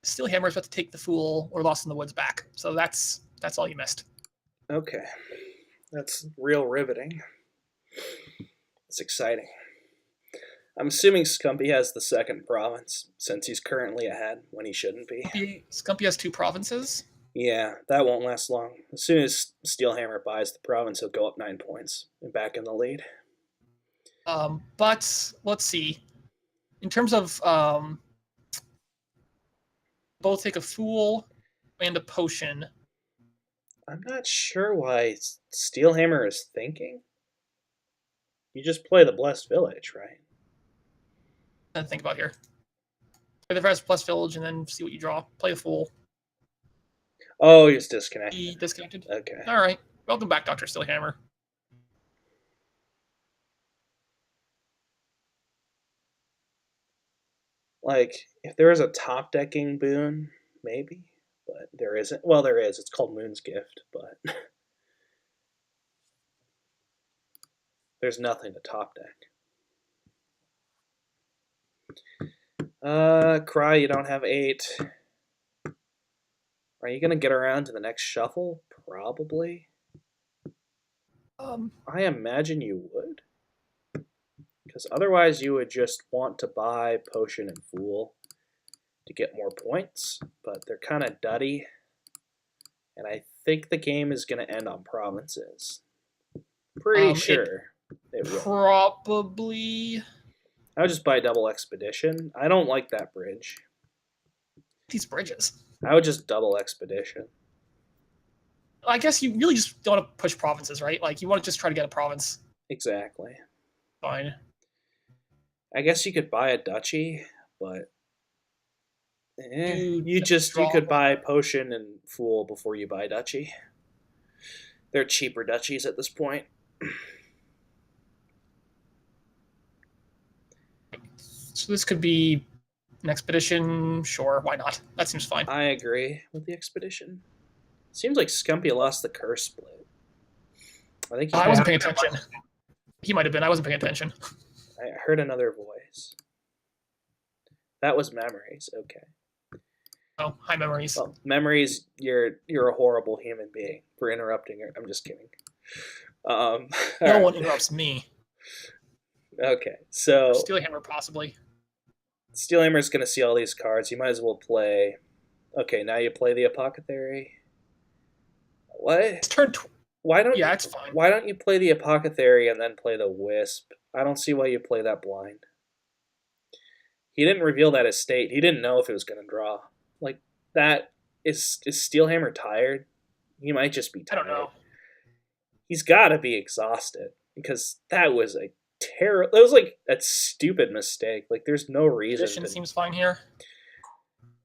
Steelhammer is about to take the Fool or Lost in the Woods back. So that's all you missed. Okay. That's real riveting. It's exciting. I'm assuming Skumpy has the second province, since he's currently ahead when he shouldn't be. Skumpy has 2 provinces. Yeah, that won't last long. As soon as Steelhammer buys the province, he'll go up 9 points and back in the lead. But let's see. In terms of both take a Fool and a Potion. I'm not sure why Steelhammer is thinking. You just play the Blessed Village, right? To think about here. Play the first Blessed Village and then see what you draw. Play a Fool. Oh, he's disconnected. He disconnected? Okay. All right. Welcome back, Dr. Steelhammer. Like, if there was a top decking boon, maybe. But there isn't. Well, there is. It's called Moon's Gift, but there's nothing to top deck. Cry, you don't have 8. Are you going to get around to the next shuffle? Probably. I imagine you would. Because otherwise you would just want to buy Potion and Fool to get more points. But they're kind of duddy. And I think the game is going to end on provinces. Pretty sure it will. Probably. I would just buy double Expedition. I don't like that bridge. These bridges. I would just double Expedition. I guess you really just don't want to push provinces, right? Like, you want to just try to get a province. Exactly. Fine. I guess you could buy a duchy, but you could buy Potion and Fool before you buy duchy. They're cheaper duchies at this point. So this could be an expedition. Sure, why not? That seems fine. I agree with the expedition. Seems like Skumpy lost the curse split. I wasn't paying attention. He might have been. I wasn't paying attention. I heard another voice. That was Memories. Okay. Oh, hi, Memories. Well, Memories, you're a horrible human being for interrupting her. I'm just kidding. No one interrupts me. Okay, so Steelhammer possibly. Steelhammer's going to see all these cards. You might as well play. Okay, now you play the Apothecary. What? It's turn. Why don't? Yeah, it's fine. Why don't you play the Apothecary and then play the Wisp? I don't see why you play that blind. He didn't reveal that estate. He didn't know if it was going to draw. Like, that is Steelhammer tired? He might just be tired. I don't know. He's got to be exhausted because that was a terrible. That was like a stupid mistake. Like, there's no reason. Position seems fine here.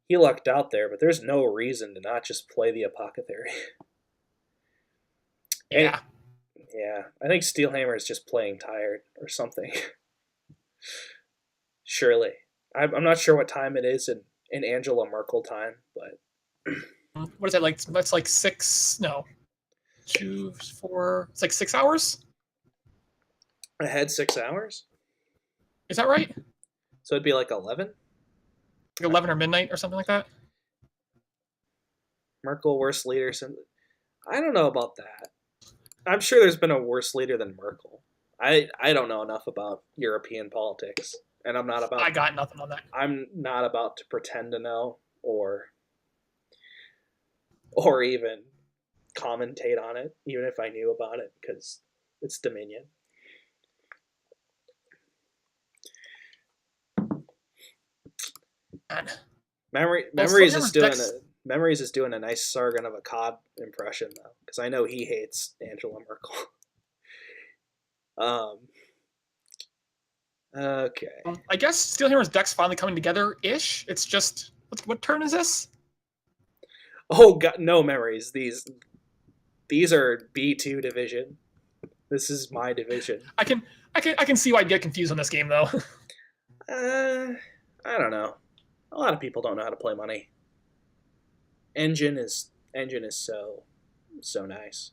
He lucked out there, but there's no reason to not just play the Apothecary. Yeah. Yeah, I think Steelhammer is just playing tired or something. Surely. I'm not sure what time it is in Angela Merkel time, but... What is that, like? That's like 6... No. 2, 4... It's like 6 hours? Ahead 6 hours? Is that right? So it'd be like 11? Like 11 or midnight or something like that? Merkel, worst leader since... I don't know about that. I'm sure there's been a worse leader than Merkel. I don't know enough about European politics, and I'm not about... I got nothing on that. I'm not about to pretend to know or even commentate on it, even if I knew about it, because it's Dominion. Memories is doing a nice Sargon of Akkad impression though, because I know he hates Angela Merkel. Okay. I guess Steelhammer's deck's finally coming together-ish. It's just... What turn is this? Oh, God, no Memories. These... These are B2 division. This is my division. I can see why I'd get confused on this game though. I don't know. A lot of people don't know how to play money. Engine is so nice.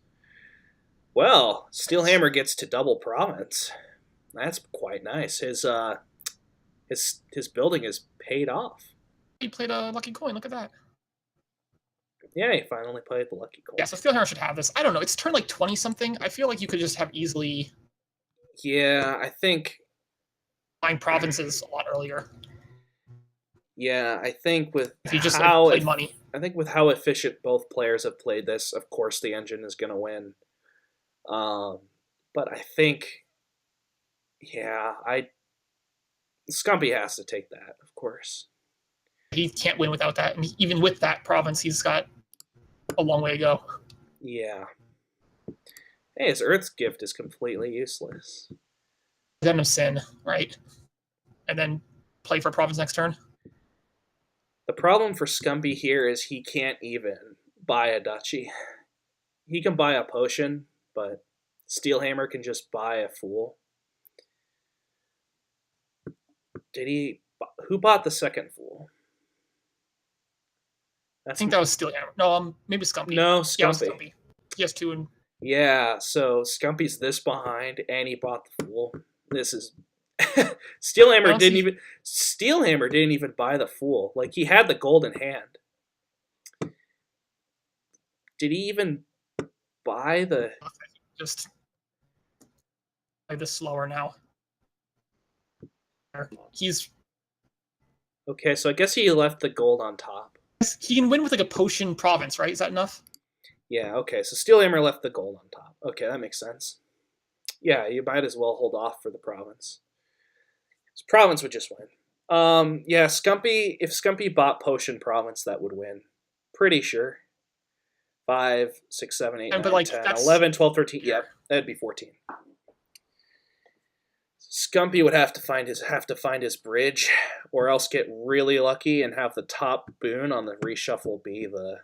Well, Steelhammer gets to double province. That's quite nice. His building is paid off. He played a lucky coin. Look at that. Yeah, he finally played the lucky coin. Yeah, so Steelhammer should have this. I don't know. It's turned like 20 something. I feel like you could just have easily. Yeah, I think. Buying provinces a lot earlier. Yeah, I think with if you just how played money. I think with how efficient both players have played this, of course the engine is going to win. But I think, yeah, Skumpy has to take that, of course. He can't win without that, and even with that province, he's got a long way to go. Yeah. Hey, his Earth's gift is completely useless. Then of sin, right? And then play for province next turn. The problem for Skumpy here is he can't even buy a duchy. He can buy a potion, but Steelhammer can just buy a fool. Did he? Who bought the second fool? I think that was Steelhammer. No, maybe Skumpy. No, Skumpy. Yeah, Skumpy. He has two and. Yeah, so Skumpy's this behind, and he bought the fool. This is Steelhammer didn't even buy the fool. Like, he had the gold in hand. Did he even buy the? Just play this slower now. He's okay. So I guess he left the gold on top. He can win with like a potion province, right? Is that enough? Yeah. Okay. So Steelhammer left the gold on top. Okay, that makes sense. Yeah, you might as well hold off for the province. His province would just win. Yeah, Skumpy. If Skumpy bought potion province, that would win. Pretty sure. 5, 6, 7, 8, 9, like, 10, 11, 12, 13. Yeah, that'd be 14. Skumpy would have to find his bridge, or else get really lucky and have the top boon on the reshuffle be the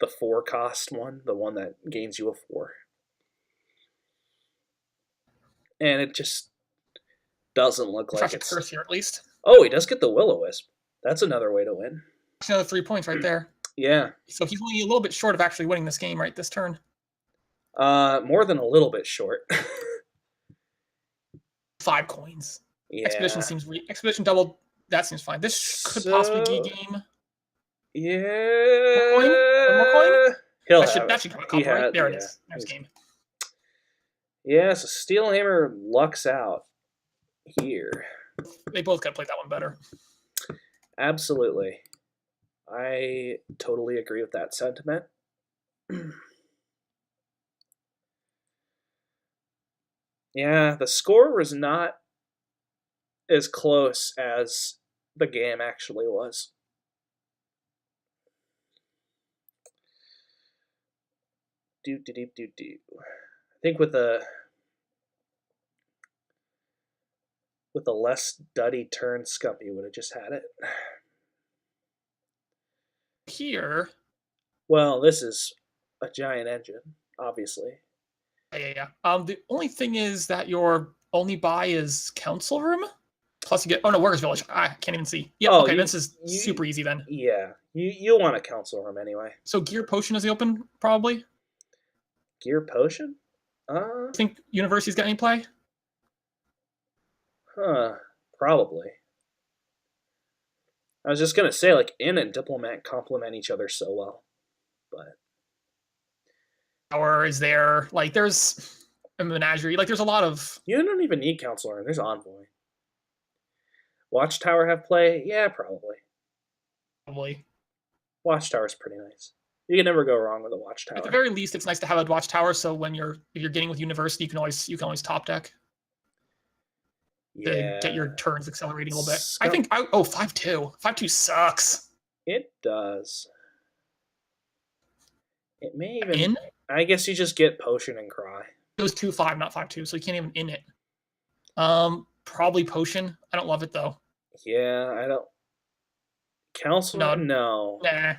4 cost one, the one that gains you a 4. And it just doesn't look like it's curse here at least. Oh, he does get the Will-O-Wisp. That's another way to win. That's another 3 points right there. Yeah. So he's only a little bit short of actually winning this game right this turn. More than a little bit short. 5 coins. Yeah. Expedition double. That seems fine. This could possibly be a game. Yeah. One more coin. That should come a couple, right? There it is. There's game. Yeah, so Steelhammer lucks out here. They both got to play that one better. Absolutely. I totally agree with that sentiment. Yeah, the score was not as close as the game actually was. I think with a less duddy turn, Skumpy would have just had it. Here. Well, this is a giant engine, obviously. Yeah. The only thing is that your only buy is Council Room. Plus you get Workers Village. I can't even see. Yeah. Okay. This is super easy then. Yeah. You'll want a Council Room anyway. So Gear Potion is the open probably. Gear Potion? Think University's got any play? Probably. I was just gonna say, like, Inn and Diplomat complement each other so well, but. Or is there there's a menagerie? There's a lot of. You don't even need Counselor. There's Envoy. Watchtower have play? Yeah, probably. Probably. Watchtower's pretty nice. You can never go wrong with a Watchtower. At the very least, it's nice to have a Watchtower. So when if you're getting with University, you can always top deck. To get your turns accelerating a little bit. I think 5-2. 5-2 sucks. It does. It may even. In? I guess you just get Potion and Cry. It was 2-5, not 5-2, so you can't even in it. Probably Potion. I don't love it though. Yeah, I don't. Counselor? No. Nah.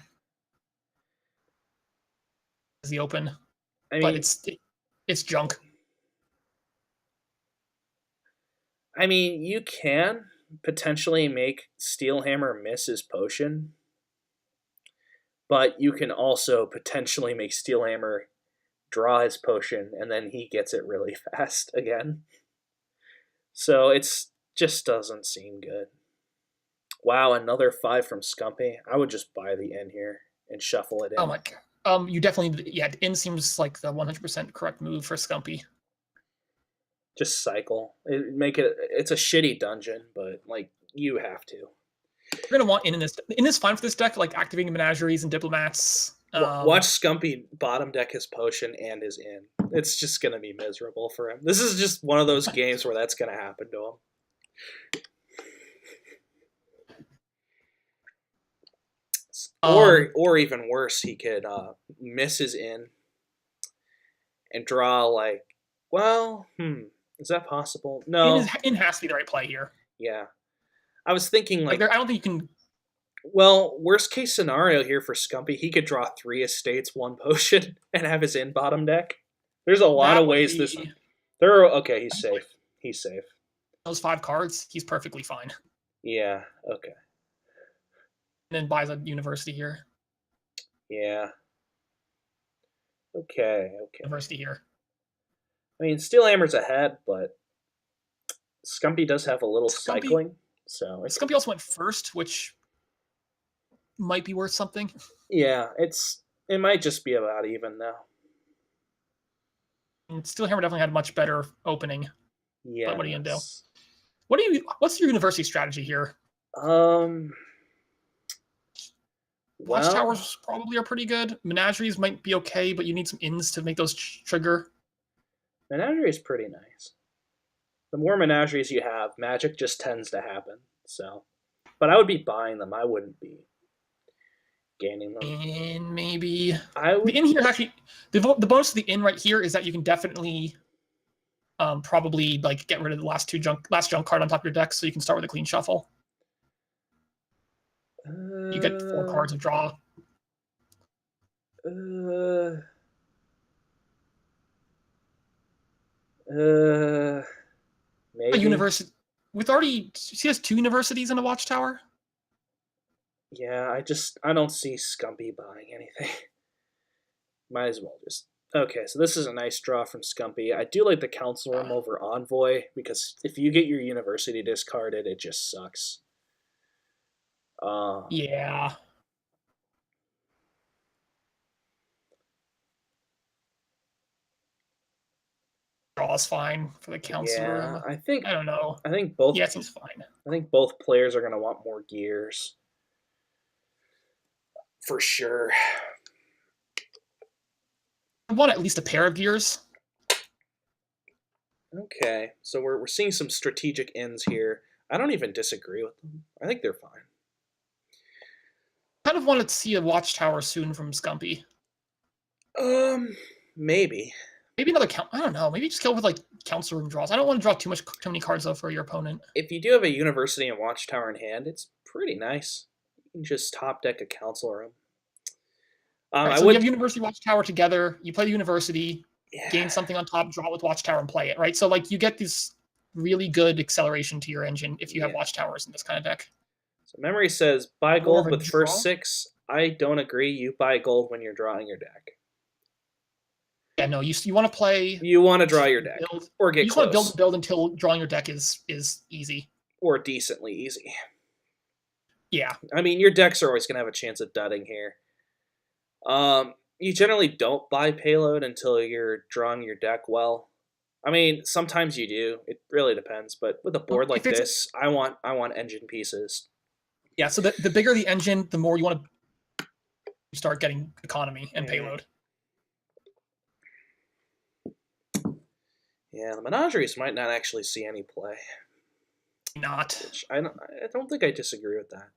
Is the open? I but mean, it's junk. you can potentially make Steelhammer miss his potion, but you can also potentially make Steelhammer draw his potion and then he gets it really fast again. So it's just doesn't seem good. Wow, another 5 from Skumpy. I would just buy the N here and shuffle it Oh in. my god. You definitely, yeah, in seems like the 100% correct move for Skumpy. Just cycle. It's a shitty dungeon, but like you have to. You're gonna want in this. In is fine for this deck, like activating menageries and diplomats. Watch Skumpy bottom deck his potion and his in. It's just gonna be miserable for him. This is just one of those games where that's gonna happen to him. Or even worse, he could miss his in and draw like, well, is that possible? No. In has to be the right play here. Yeah. I was thinking like I don't think you can. Well, worst case scenario here for Skumpy, he could draw 3 estates, 1 potion, and have his in bottom deck. There's a lot of ways this. There are okay. He's safe. He's safe. Those 5 cards, he's perfectly fine. Yeah. Okay. And then buys a university here. Yeah. Okay. University here. I mean, Steelhammer's ahead, but Skumpy does have a little cycling. So Skumpy also went first, which might be worth something. Yeah, it might just be about even now. And Steelhammer definitely had a much better opening. Yeah. But what are you gonna do? What's your university strategy here? Watchtowers probably are pretty good. Menageries might be okay, but you need some ins to make those trigger. Menagerie is pretty nice. The more menageries you have, magic just tends to happen. So, but I would be buying them. I wouldn't be gaining them. And maybe the in here actually the bonus of the in right here is that you can definitely probably like get rid of the last junk card on top of your deck, so you can start with a clean shuffle. You get 4 cards of draw. Maybe. A university she has 2 universities in a watchtower. Yeah, I don't see Skumpy buying anything. Might as well just. Okay, so this is a nice draw from Skumpy. I do like the Council Room over Envoy, because if you get your university discarded, it just sucks. Yeah. Draw is fine for the Council Room. I don't know. I think both. Yeah, it seems fine. I think both players are going to want more gears. For sure. I want at least a pair of gears. Okay, so we're seeing some strategic ends here. I don't even disagree with them. I think they're fine. I kind of wanted to see a watchtower soon from Skumpy. Maybe. Maybe another I don't know. Maybe just kill with like Council Room draws. I don't want to draw too many cards though for your opponent. If you do have a University and Watchtower in hand, it's pretty nice. You can just top deck a Council Room. So you have University Watchtower together. You play the University, gain something on top, draw with Watchtower, and play it. Right. So like you get this really good acceleration to your engine if you have Watchtowers in this kind of deck. So Memory says buy gold with first 6. I don't agree. You buy gold when you're drawing your deck. Yeah, no, you want to play. You want to draw your deck or get. You just want to build until drawing your deck is easy or decently easy. Yeah, I mean your decks are always going to have a chance of dudding here. You generally don't buy payload until you're drawing your deck well. I mean, sometimes you do. It really depends. But with a board like this, I want engine pieces. Yeah. So the bigger the engine, the more you want to start getting economy and payload. Yeah, the menageries might not actually see any play. Which I don't think I disagree with that.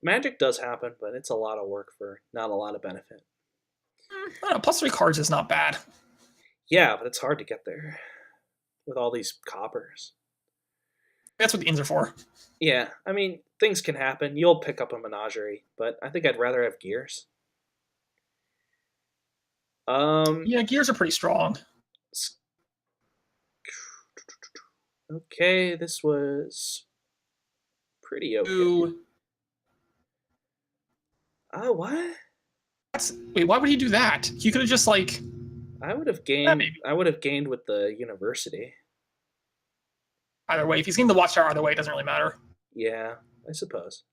Magic does happen, but it's a lot of work for not a lot of benefit. I don't know, +3 cards is not bad. Yeah, but it's hard to get there with all these coppers. That's what the ins are for. Yeah, I mean, things can happen. You'll pick up a menagerie, but I think I'd rather have gears. Yeah, gears are pretty strong. Okay, this was pretty okay. Ooh. What? Wait, why would he do that? He could have just like. I would have gained. Maybe. I would have gained with the university. Either way, if he's getting the watchtower either way, it doesn't really matter. Yeah, I suppose.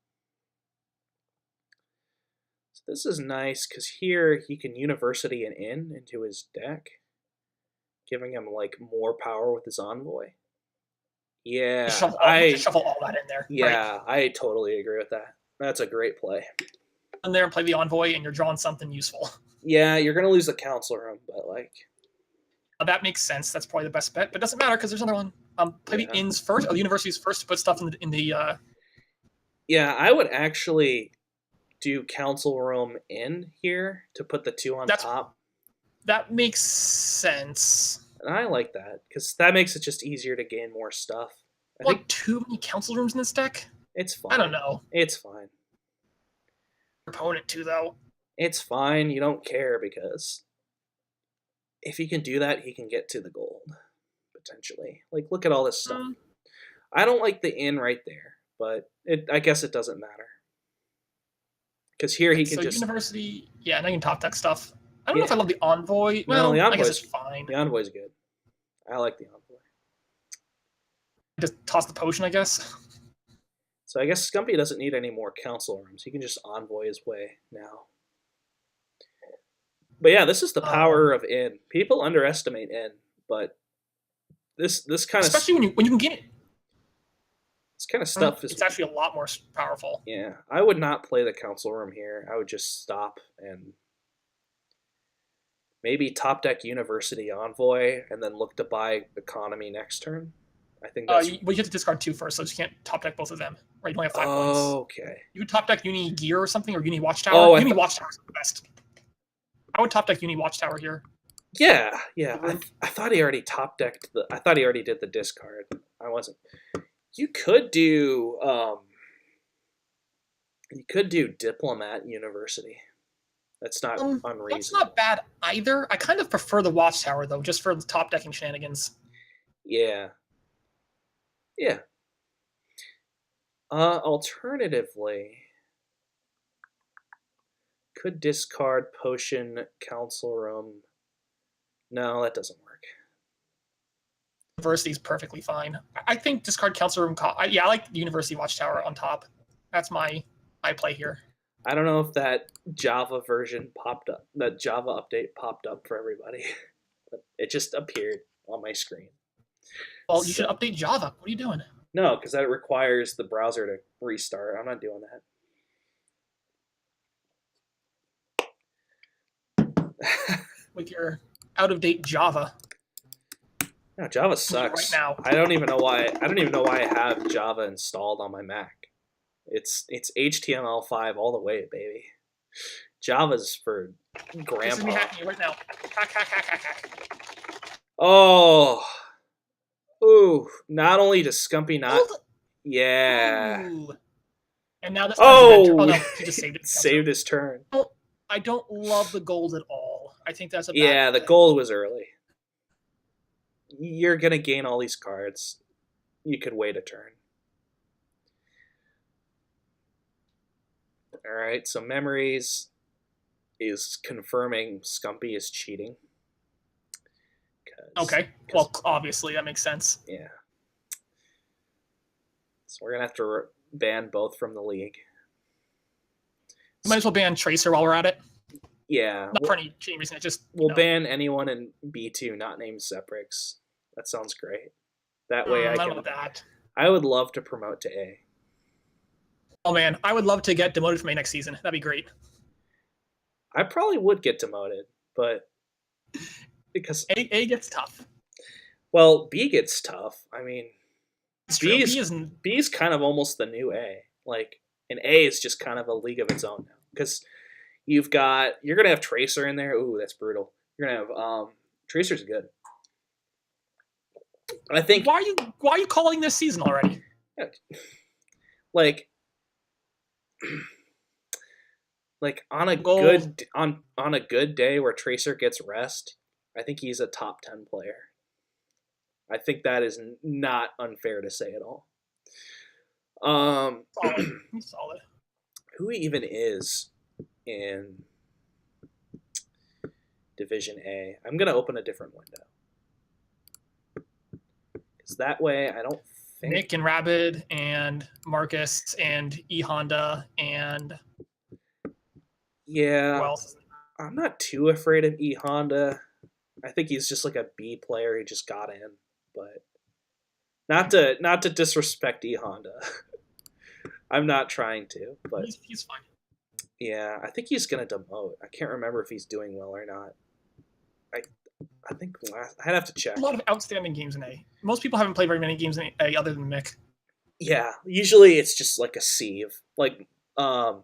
So this is nice because here he can university an inn into his deck, giving him like more power with his envoy. Yeah, shuffle all that in there. Yeah, right? I totally agree with that. That's a great play. In there and play the envoy, and you're drawing something useful. Yeah, you're gonna lose the council room, but like that makes sense. That's probably the best bet, but it doesn't matter because there's another one. Play the inns first, or the universities first to put stuff in the. Yeah, I would actually do council room in here to put the 2 on top. That makes sense. And I like that because that makes it just easier to gain more stuff. I think too many council rooms in this deck? It's fine. I don't know. It's fine. Opponent too, though. It's fine. You don't care because if he can do that, he can get to the gold potentially. Like, look at all this stuff. I don't like the inn right there, but I guess it doesn't matter because here he can just university. Yeah, now you can top deck stuff. I don't know if I love the envoy. Well, the I guess it's fine. The envoy's good. I like the envoy. Just toss the potion, I guess. So I guess Skumpy doesn't need any more council rooms. He can just envoy his way now. But yeah, this is the power of inn. People underestimate inn, but this kind of especially when you can get it. This kind of stuff it's actually a lot more powerful. Yeah, I would not play the council room here. I would just stop and maybe top deck University Envoy and then look to buy Economy next turn. I think that's... you have to discard 2 first, so you can't top deck both of them. Right, you only have 5 points. Okay. You would top deck Uni Gear or something, or Uni Watchtower. Uni Watchtower is the best. I would top deck Uni Watchtower here. Yeah. I thought he already top decked the... I thought he already did the discard. I wasn't... You could do... You could do Diplomat University. That's not unreasonable. That's not bad either. I kind of prefer the Watchtower, though, just for the top decking shenanigans. Yeah. Yeah. Alternatively, could discard Potion Council Room. No, that doesn't work. University is perfectly fine. I think discard Council Room. I like the University Watchtower on top. That's my play here. I don't know if that Java version popped up, that Java update popped up for everybody. But it just appeared on my screen. Well, you should update Java. What are you doing? No, because that requires the browser to restart. I'm not doing that. With your out-of-date Java. No, Java sucks. Right now. I don't even know why I have Java installed on my Mac. It's HTML5 all the way, baby. Java's for grandpa. This is me hacking you right now. Hack. Oh. Ooh. Not only does Skumpy not... Yeah. Ooh. And now this... Oh! No, he just saved it. Saved his turn. I don't love the gold at all. I think that's a bad Yeah, the thing. gold was early. You're going to gain all these cards. You could wait a turn. Alright, so Memories is confirming Skumpy is cheating. Okay, well, obviously, that makes sense. Yeah. So we're going to have to ban both from the league. You might as well ban Tracer while we're at it. Yeah. Not for any reason, We'll ban anyone in B2 not named Seprix. That sounds great. That way I can... I would love to promote to A. Oh man, I would love to get demoted from A next season. That'd be great. I probably would get demoted, but because A gets tough. Well, B gets tough. I mean, B's kind of almost the new A. Like, an A is just kind of a league of its own now because you're gonna have Tracer in there. Ooh, that's brutal. You're gonna have Tracer's good. I think. Why are you calling this season already? Like like on a Goal. on a good day where Tracer gets rest, I think he's a top 10 player. I think that is not unfair to say at all. Solid. He's solid. Who he even is in Division A? I'm gonna open a different window because that way I don't think Nick and Rabid and Marcus and E Honda and yeah. who else? I'm not too afraid of E Honda. I think he's just like a B player. He just got in, but not to disrespect E Honda. I'm not trying to, but he's fine. Yeah, I think he's gonna demote. I can't remember if he's doing well or not. I think I'd have to check. A lot of outstanding games in A. Most people haven't played very many games in A other than Mick. Yeah, usually it's just like a sieve. Like, I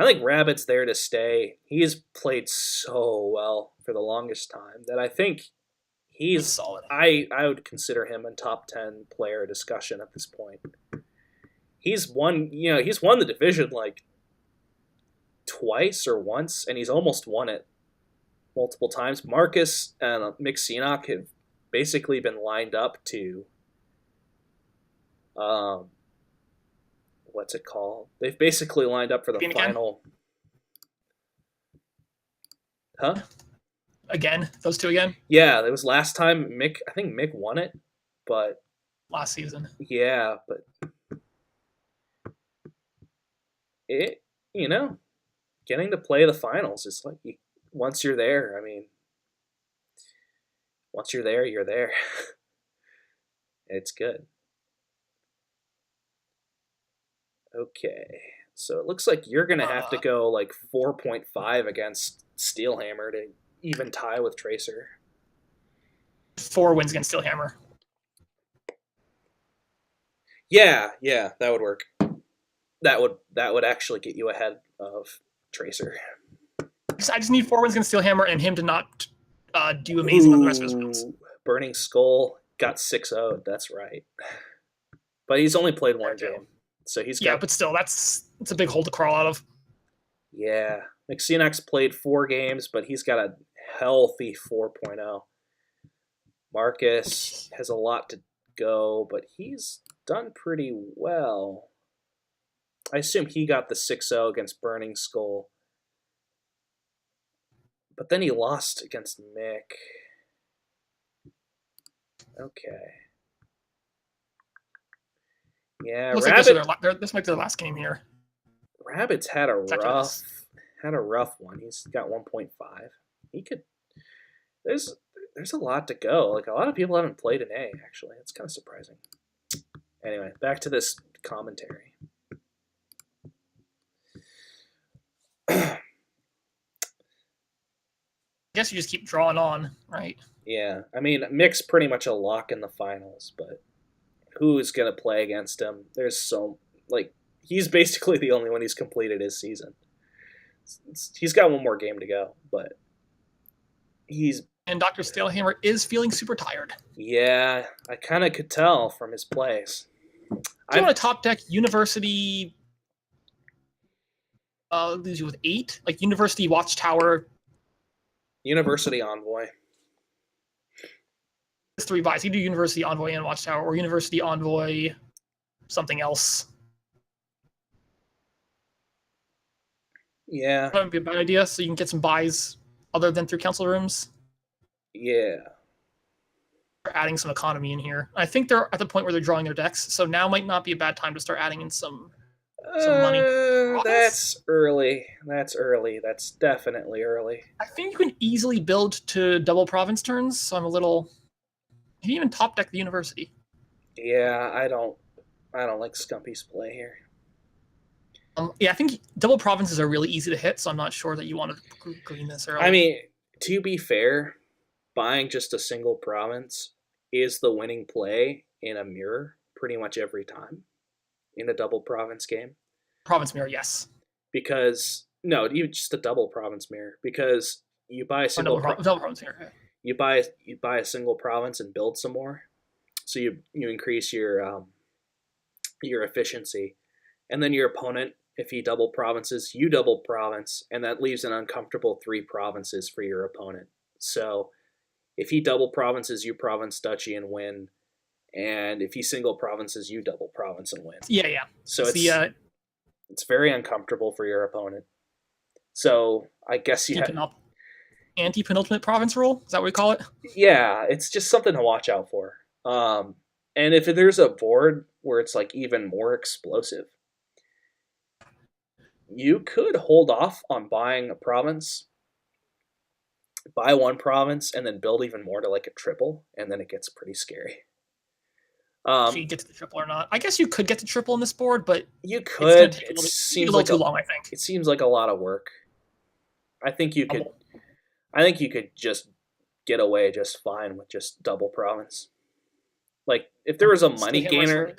think Rabbit's there to stay. He has played so well for the longest time that I think he's solid. I would consider him a top 10 player discussion at this point. He's won the division like twice or once, and he's almost won it multiple times. Marcus and Mick Seanock have basically been lined up to what's it called? They've basically lined up for the final. Huh? Again? Those two again? Yeah, it was last time Mick. I think Mick won it, but last season. Yeah, but it, getting to play the finals is like once you're there. I mean, once you're there, you're there. It's good. Okay, so it looks like you're gonna have to go like 4.5 against Steelhammer to even tie with Tracer. 4 wins against Steelhammer. Yeah, that would work. That would actually get you ahead of Tracer. I just need 4 wins against Steelhammer and him to not do amazing on the rest of his wins. Burning Skull got 6-0'd. That's right. But he's only played one game, so he's got. Yeah, but still, that's a big hole to crawl out of. Yeah, McSeanock's played 4 games, but he's got a healthy 4.0. Marcus has a lot to go, but he's done pretty well. I assume he got the 6-0 against Burning Skull. But then he lost against Mick. Okay. Yeah, Rabbit. This might be their last game here. Rabbit's had a rough one. He's got 1.5. He could. There's a lot to go. Like a lot of people haven't played an A. Actually, it's kind of surprising. Anyway, back to this commentary. I guess you just keep drawing on, right? Yeah, I mean, Mick's pretty much a lock in the finals, but who's going to play against him? He's basically the only one who's completed his season. He's got one more game to go, but And Dr. Steelhammer is feeling super tired. Yeah, I kind of could tell from his plays. Do you want to top deck University... leaves you with 8? Like University Watchtower... University Envoy. It's 3 buys. You do University Envoy and Watchtower, or University Envoy something else. Yeah. That would be a bad idea, so you can get some buys other than through council rooms. Yeah. They're adding some economy in here. I think they're at the point where they're drawing their decks, so now might not be a bad time to start adding in some money. That's early. That's definitely early. I think you can easily build to double province turns, so I'm a little... You can even top deck the University. Yeah, I don't like Skumpy's play here. Yeah, I think double provinces are really easy to hit, so I'm not sure that you want to green this early. I mean, to be fair, buying just a single province is the winning play in a mirror pretty much every time in a double province game. Province mirror, yes. Because even just a double province mirror. Because you buy a single double province mirror. You buy a single province and build some more, so you increase your efficiency, and then your opponent If he double provinces, you double province, and that leaves an uncomfortable 3 provinces for your opponent. So if he double provinces, you province duchy and win. And if he single provinces, you double province and win. Yeah. So it's very uncomfortable for your opponent. So I guess you have anti-penultimate province rule. Is that what we call it? Yeah, it's just something to watch out for. And if there's a board where it's like even more explosive, you could hold off on buying a province, buy 1 province, and then build even more to like a triple, and then it gets pretty scary. You get to the triple or not? I guess you could get to triple in this board, but you could. It seems a little too long. I think it seems like a lot of work. I think you could just get away just fine with just double province. Like if there was a money gainer,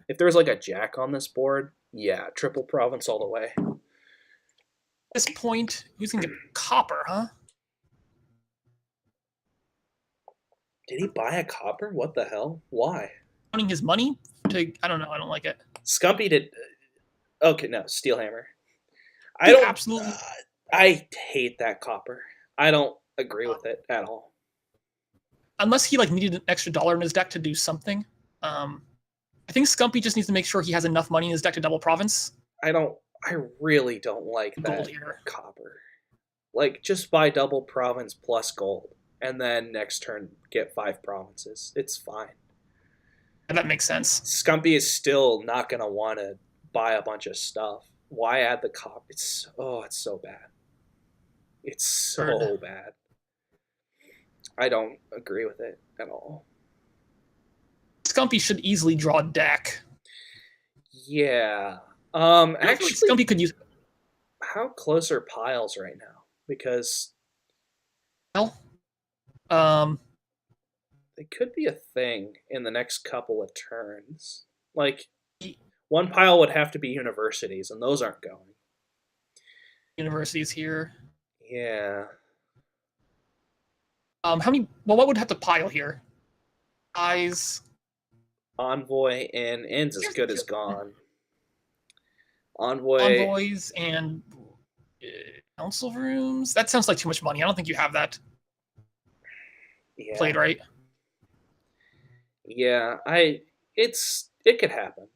if there was like a jack on this board, yeah, triple province all the way. At this point, who's gonna get copper, huh? Did he buy a copper? What the hell? Why? Counting his money I don't know. I don't like it. Skumpy did. Okay, no, Drsteelhammer. Absolutely. I hate that copper. I don't agree with it at all. Unless he needed an extra dollar in his deck to do something. I think Skumpy just needs to make sure he has enough money in his deck to double province. I really don't like that copper. Like, just buy double province plus gold, and then next turn get 5 provinces. It's fine. And that makes sense. Skumpy is still not going to want to buy a bunch of stuff. Why add the copper? It's so bad. It's so bad. I don't agree with it at all. Skumpy should easily draw a deck. Yeah. Actually, Skumpy could use. How close are piles right now? Because it could be a thing in the next couple of turns. Like, 1 pile would have to be universities, and those aren't going. Universities here. Yeah. How many? Well, what would have to pile here? Eyes. Envoy and Inn's as good as gone. Envoys and council rooms. That sounds like too much money. I don't think you have that played right. Yeah, it could happen.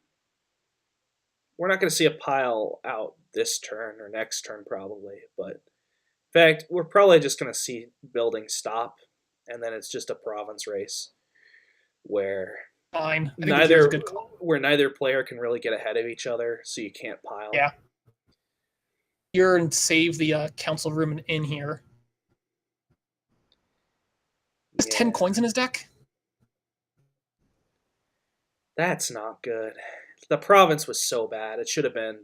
We're not going to see a pile out this turn or next turn probably, but in fact, we're probably just going to see building stop, and then it's just a province race where neither player can really get ahead of each other, so you can't pile. Yeah. Here and save the council room in here. He has 10 coins in his deck. That's not good. The province was so bad. It should have been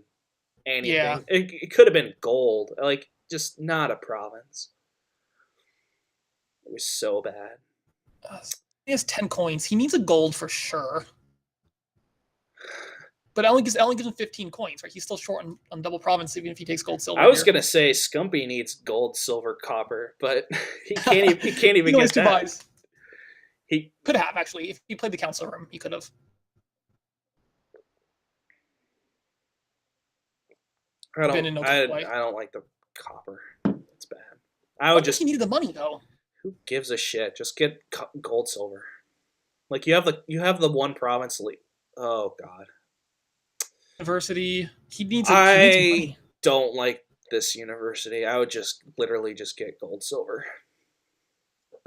anything. Yeah. It could have been gold. Like, just not a province. It was so bad. He has 10 coins. He needs a gold for sure. But it only gives him 15 coins, right? He's still short on double province, even if he takes gold, silver. I was gonna say Skumpy needs gold, silver, copper, but he can't even get that. Buys. He could have, actually. If he played the council room, he could have. I don't like the copper. It's bad. I would just. He needed the money though. Who gives a shit? Just get gold, silver. Like you have the 1 province league. Oh God. University. He needs money. Don't like this university. I would just literally just get gold, silver.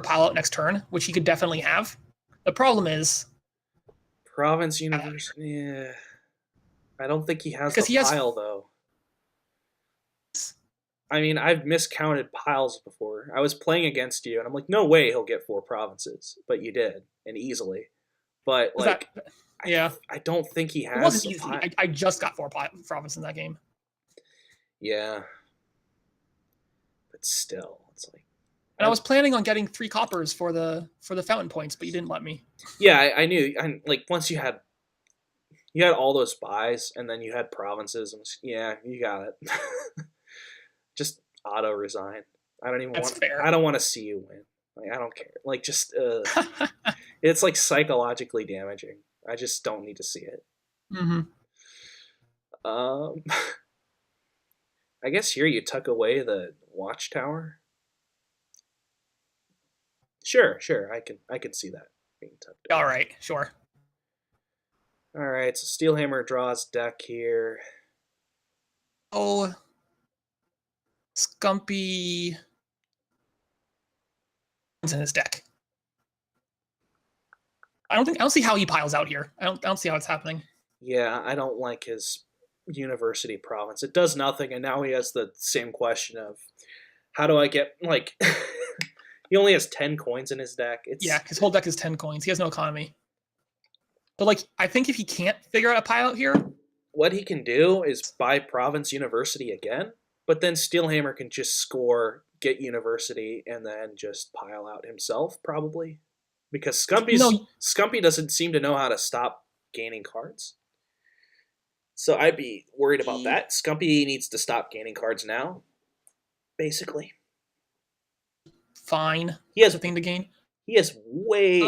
Pile out next turn, which he could definitely have. The problem is province university. Yeah. I don't think he has the pile though. I mean, I've miscounted piles before. I was playing against you, and I'm like, no way he'll get 4 provinces. But you did, and easily. But, like, I don't think he has. It wasn't easy. I just got 4 provinces in that game. Yeah. But still, it's like... And I was planning on getting 3 coppers for the fountain points, but you didn't let me. Yeah, I knew. Like, once you had all those buys, and then you had provinces, and yeah, you got it. Just auto resign. I don't even want. I don't want to see you win. Like, I don't care. Like, just it's like psychologically damaging. I just don't need to see it. Mm-hmm. I guess here you tuck away the watchtower. Sure, I can see that being tucked away. All right, sure. All right, so Steelhammer draws deck here. Oh, Skumpy is in his deck. I don't see how he piles out here. I don't see how it's happening. Yeah, I don't like his university province. It does nothing, and now he has the same question of how do I get like he only has 10 coins in his deck. Yeah, his whole deck is 10 coins. He has no economy. But like, I think if he can't figure out a pile out here, what he can do is buy province university again, but then Steelhammer can just score, get university, and then just pile out himself probably, because Skumpy doesn't seem to know how to stop gaining cards. So I'd be worried about that. Skumpy needs to stop gaining cards now, basically. Fine. He has a thing to gain. He has way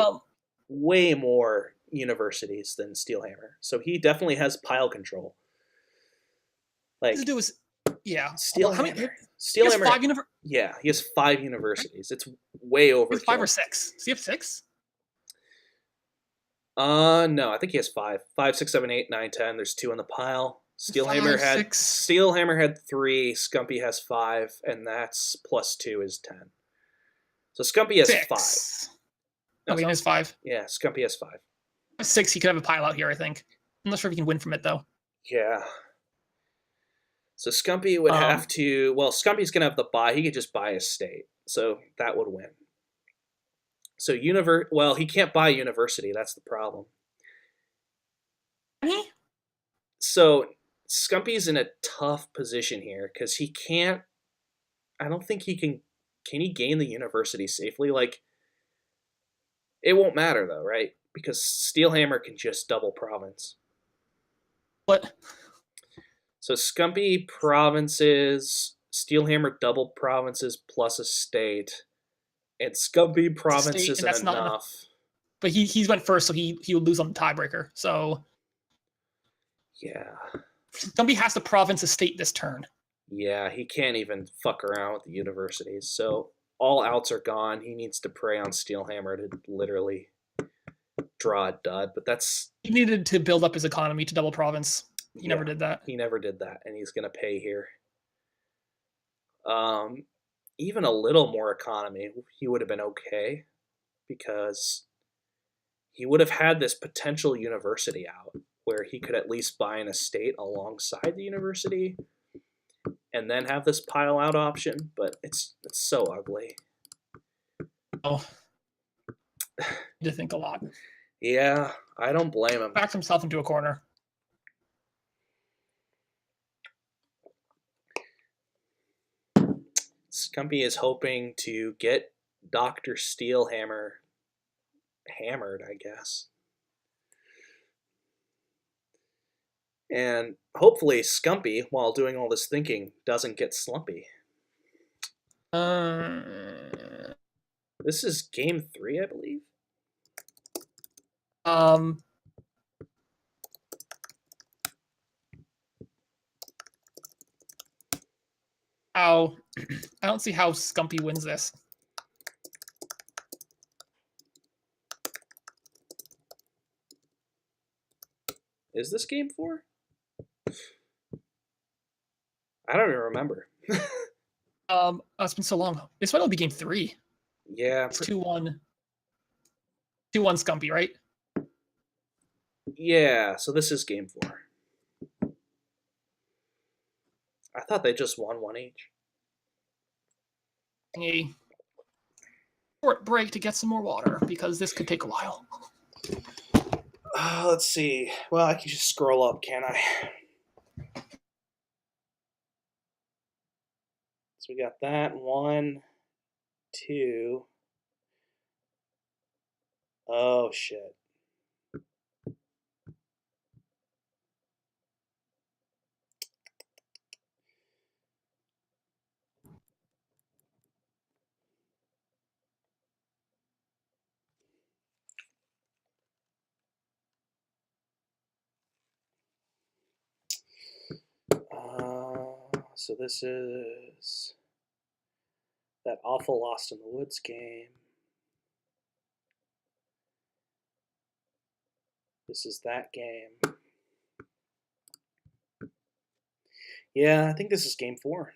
more universities than Steelhammer, so he definitely has pile control. Like, do is, yeah. Steelhammer. Steelhammer. Yeah, he has 5 universities. It's way over. 5 or 6. Does he have 6? No, I think he has 5. 5, 6, 7, 8, 9, 10. There's 2 in the pile. Steelhammer had 3. Skumpy has 5, and that's plus 2 is 10. So Skumpy has 5. No, he only has 5. Yeah, Skumpy has 5. 6, he could have a pile out here, I think. I'm not sure if he can win from it, though. Yeah. So Skumpy would have to... Well, Skumpy's going to have the buy. He could just buy a state. So that would win. So he can't buy university. That's the problem. So Skumpy's in a tough position here because he can't... I don't think he can... Can he gain the university safely? Like, it won't matter, though, right? Because Steelhammer can just double province. What? So Skumpy provinces, Steelhammer double provinces plus a state, and Skumpy provinces isn't enough. But he went first, so he would lose on the tiebreaker. So yeah, Skumpy has to province a state this turn. Yeah, he can't even fuck around with the universities. So all outs are gone. He needs to prey on Steelhammer to literally draw a dud. But that's... He needed to build up his economy to double province. He never did that. He never did that, and he's going to pay here. Even a little more economy, he would have been okay, because he would have had this potential university out where he could at least buy an estate alongside the university and then have this pile out option, but it's so ugly. Oh, you think a lot. Yeah, I don't blame him. Backs himself into a corner. Skumpy is hoping to get Dr. Steelhammer hammered, I guess. And hopefully Skumpy, while doing all this thinking, doesn't get slumpy. This is game 3, I believe. I don't see how Skumpy wins this. Is this game 4? I don't even remember. It's been so long. This might only be game 3. Yeah. It's 2-1. 2-1 Skumpy, right? Yeah, so this is game 4. I thought they just won 1 each. A short break to get some more water, because this could take a while. Let's see. Well, I can just scroll up, can't I? So we got that. 1, 2. Oh, shit. So this is that awful Lost in the Woods game. This is that game. Yeah, I think this is game 4.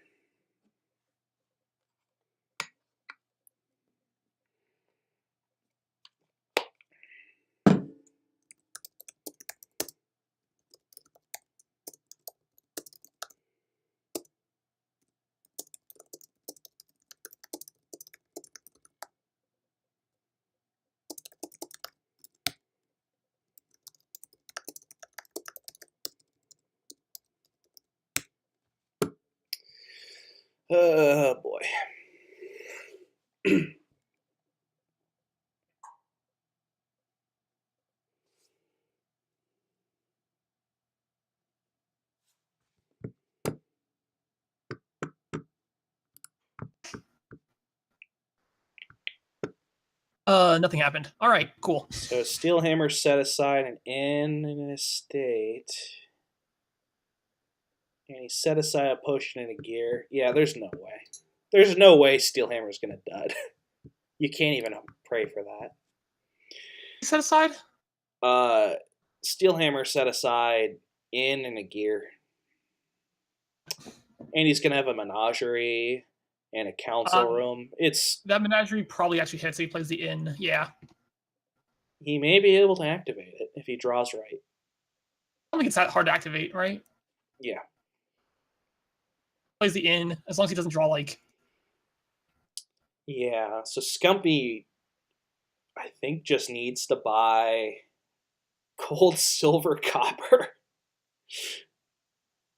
Oh boy. Nothing happened. All right, cool. So Steelhammer set aside an N and an estate. And he set aside a potion and a gear. Yeah, there's no way. There's no way Steelhammer's gonna dud. You can't even pray for that. Set aside? Steelhammer set aside N and a gear. And he's gonna have a menagerie and a council room. It's that menagerie probably actually hits. So he plays the inn. Yeah. He may be able to activate it if he draws right. I don't think it's that hard to activate, right? Yeah. Plays the inn as long as he doesn't draw like. Yeah. So Skumpy, I think, just needs to buy gold, silver, copper.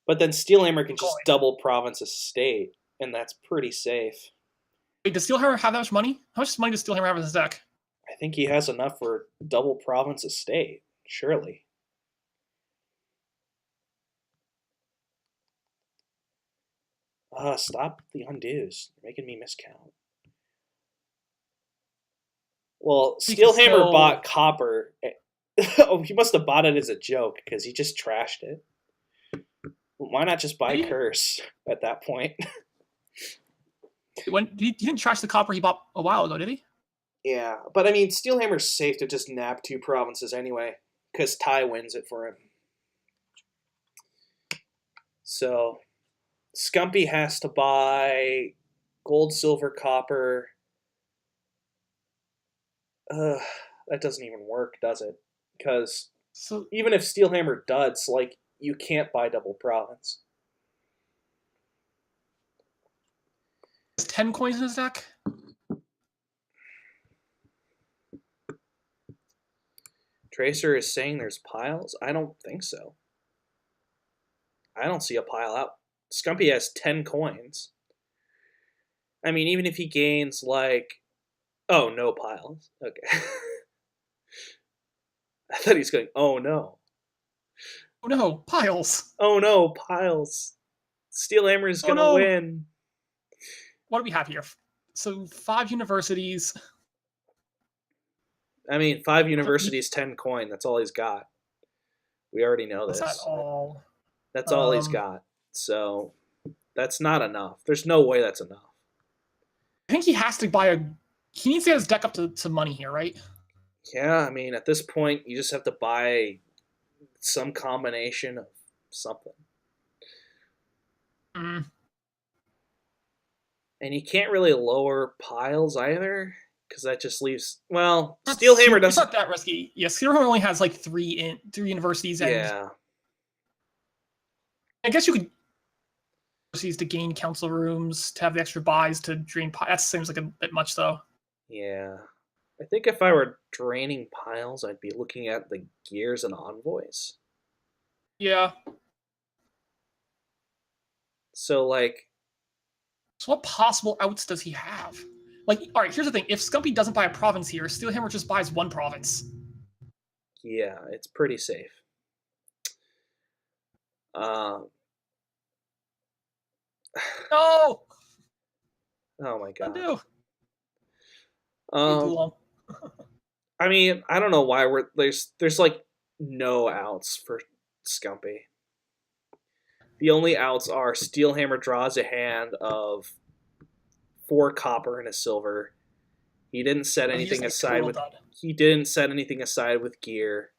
But then Steelhammer can just double Province Estate, and that's pretty safe. Wait, does Steelhammer have that much money? How much money does Steelhammer have in his deck? I think he has enough for double Province Estate, surely. Stop the undos. You're making me miscount. Well, Steelhammer bought copper. Oh, he must have bought it as a joke because he just trashed it. Why not just buy Curse at that point? When he didn't trash the copper he bought a while ago, did he? Yeah, but I mean, Steelhammer's safe to just nab 2 provinces anyway, because Ty wins it for him. So, Skumpy has to buy gold, silver, copper. That doesn't even work, does it? Because even if Steelhammer duds, like, you can't buy double province. Has 10 coins in his deck? Tracer is saying there's piles? I don't think so. I don't see a pile out. Skumpy has 10 coins. I mean, even if he gains, like... Oh, no piles. Okay. I thought he was going, oh no. Oh no, piles. Oh no, piles. Steelhammer is going to win. What do we have here? So 5 universities. I mean, 5 universities, 10 coin. That's all he's got. We already know this. That's all. That's all he's got. So that's not enough. There's no way that's enough. I think he has to buy he needs to get his deck up to money here, right? Yeah, I mean, at this point, you just have to buy some combination of something. Mm. And you can't really lower piles either, because that just leaves... Well, Steelhammer doesn't... It's not that risky. Yeah, Steelhammer only has like 3 universities. And yeah. I guess you could... to gain council rooms, to have the extra buys, to drain piles. That seems like a bit much, though. Yeah. I think if I were draining piles, I'd be looking at the gears and envoys. Yeah. So, like... So what possible outs does he have? Like, all right, here's the thing. If Skumpy doesn't buy a province here, Steelhammer just buys 1 province. Yeah, it's pretty safe. No! Oh my god. Undo. I mean, I don't know why there's like no outs for Skumpy. The only outs are Steelhammer draws a hand of 4 copper and a silver. He didn't set anything aside with. He didn't set anything aside with gear,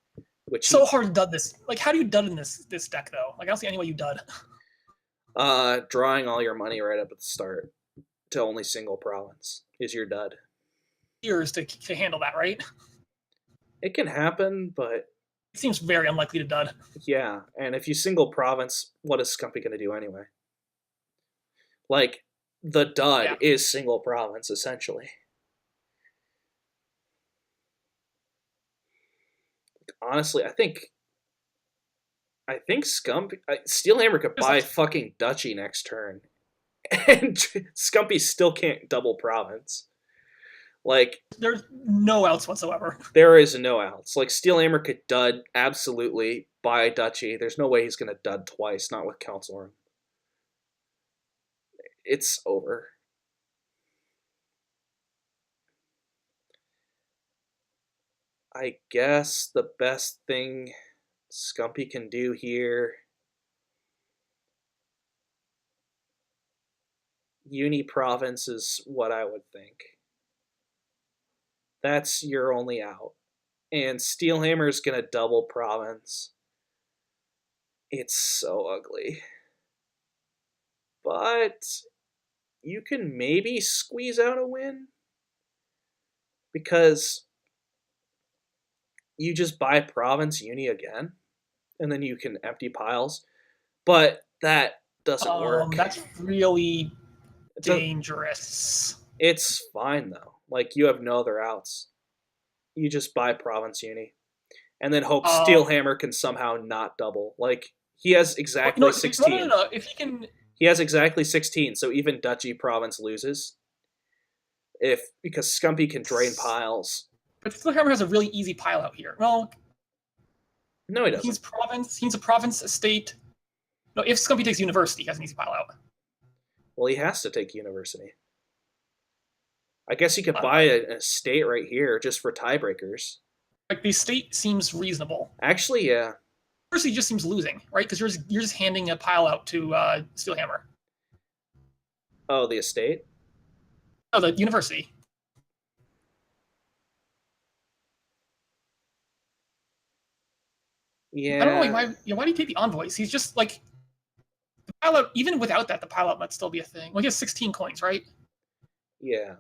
which so hard to dud this. Like, how do you dud in this deck though? Like, I don't see any way you dud. Drawing all your money right up at the start to only single province is your dud. Years to handle that, right? It can happen, but it seems very unlikely to dud. Yeah, and if you single province, what is Skumpy going to do anyway? Like, the dud is single province, essentially. Honestly, I think Skumpy... Steelhammer could buy fucking Duchy next turn. And Skumpy still can't double province. Like, there's no outs whatsoever. There is no outs. Like, Steelhammer could dud absolutely buy Duchy. There's no way he's going to dud twice, not with Council Room. It's over. I guess the best thing Skumpy can do here... Uni Province is what I would think. That's your only out. And Steelhammer's going to double province. It's so ugly. But you can maybe squeeze out a win. Because you just buy province uni again. And then you can empty piles. But that doesn't work. That's really dangerous. It's fine, though. Like, you have no other outs. You just buy province uni. And then hope Steelhammer can somehow not double. Like, he has exactly 16. No. If he can... He has exactly 16, so even Duchy province loses. Because Skumpy can drain piles. But Steelhammer has a really easy pile out here. Well... No, he doesn't. He's a province estate. No, if Skumpy takes University, he has an easy pile out. Well, he has to take University. I guess he could buy an estate right here just for tiebreakers. Like, the estate seems reasonable. Actually, yeah. University just seems losing, right? Because you're just handing a pile out to Steelhammer. Oh, the estate? Oh, the University. Yeah. I don't know why do you take the envoys? He's just like the pile out. Even without that, the pile out might still be a thing. Well, he has 16 coins, right? Yeah.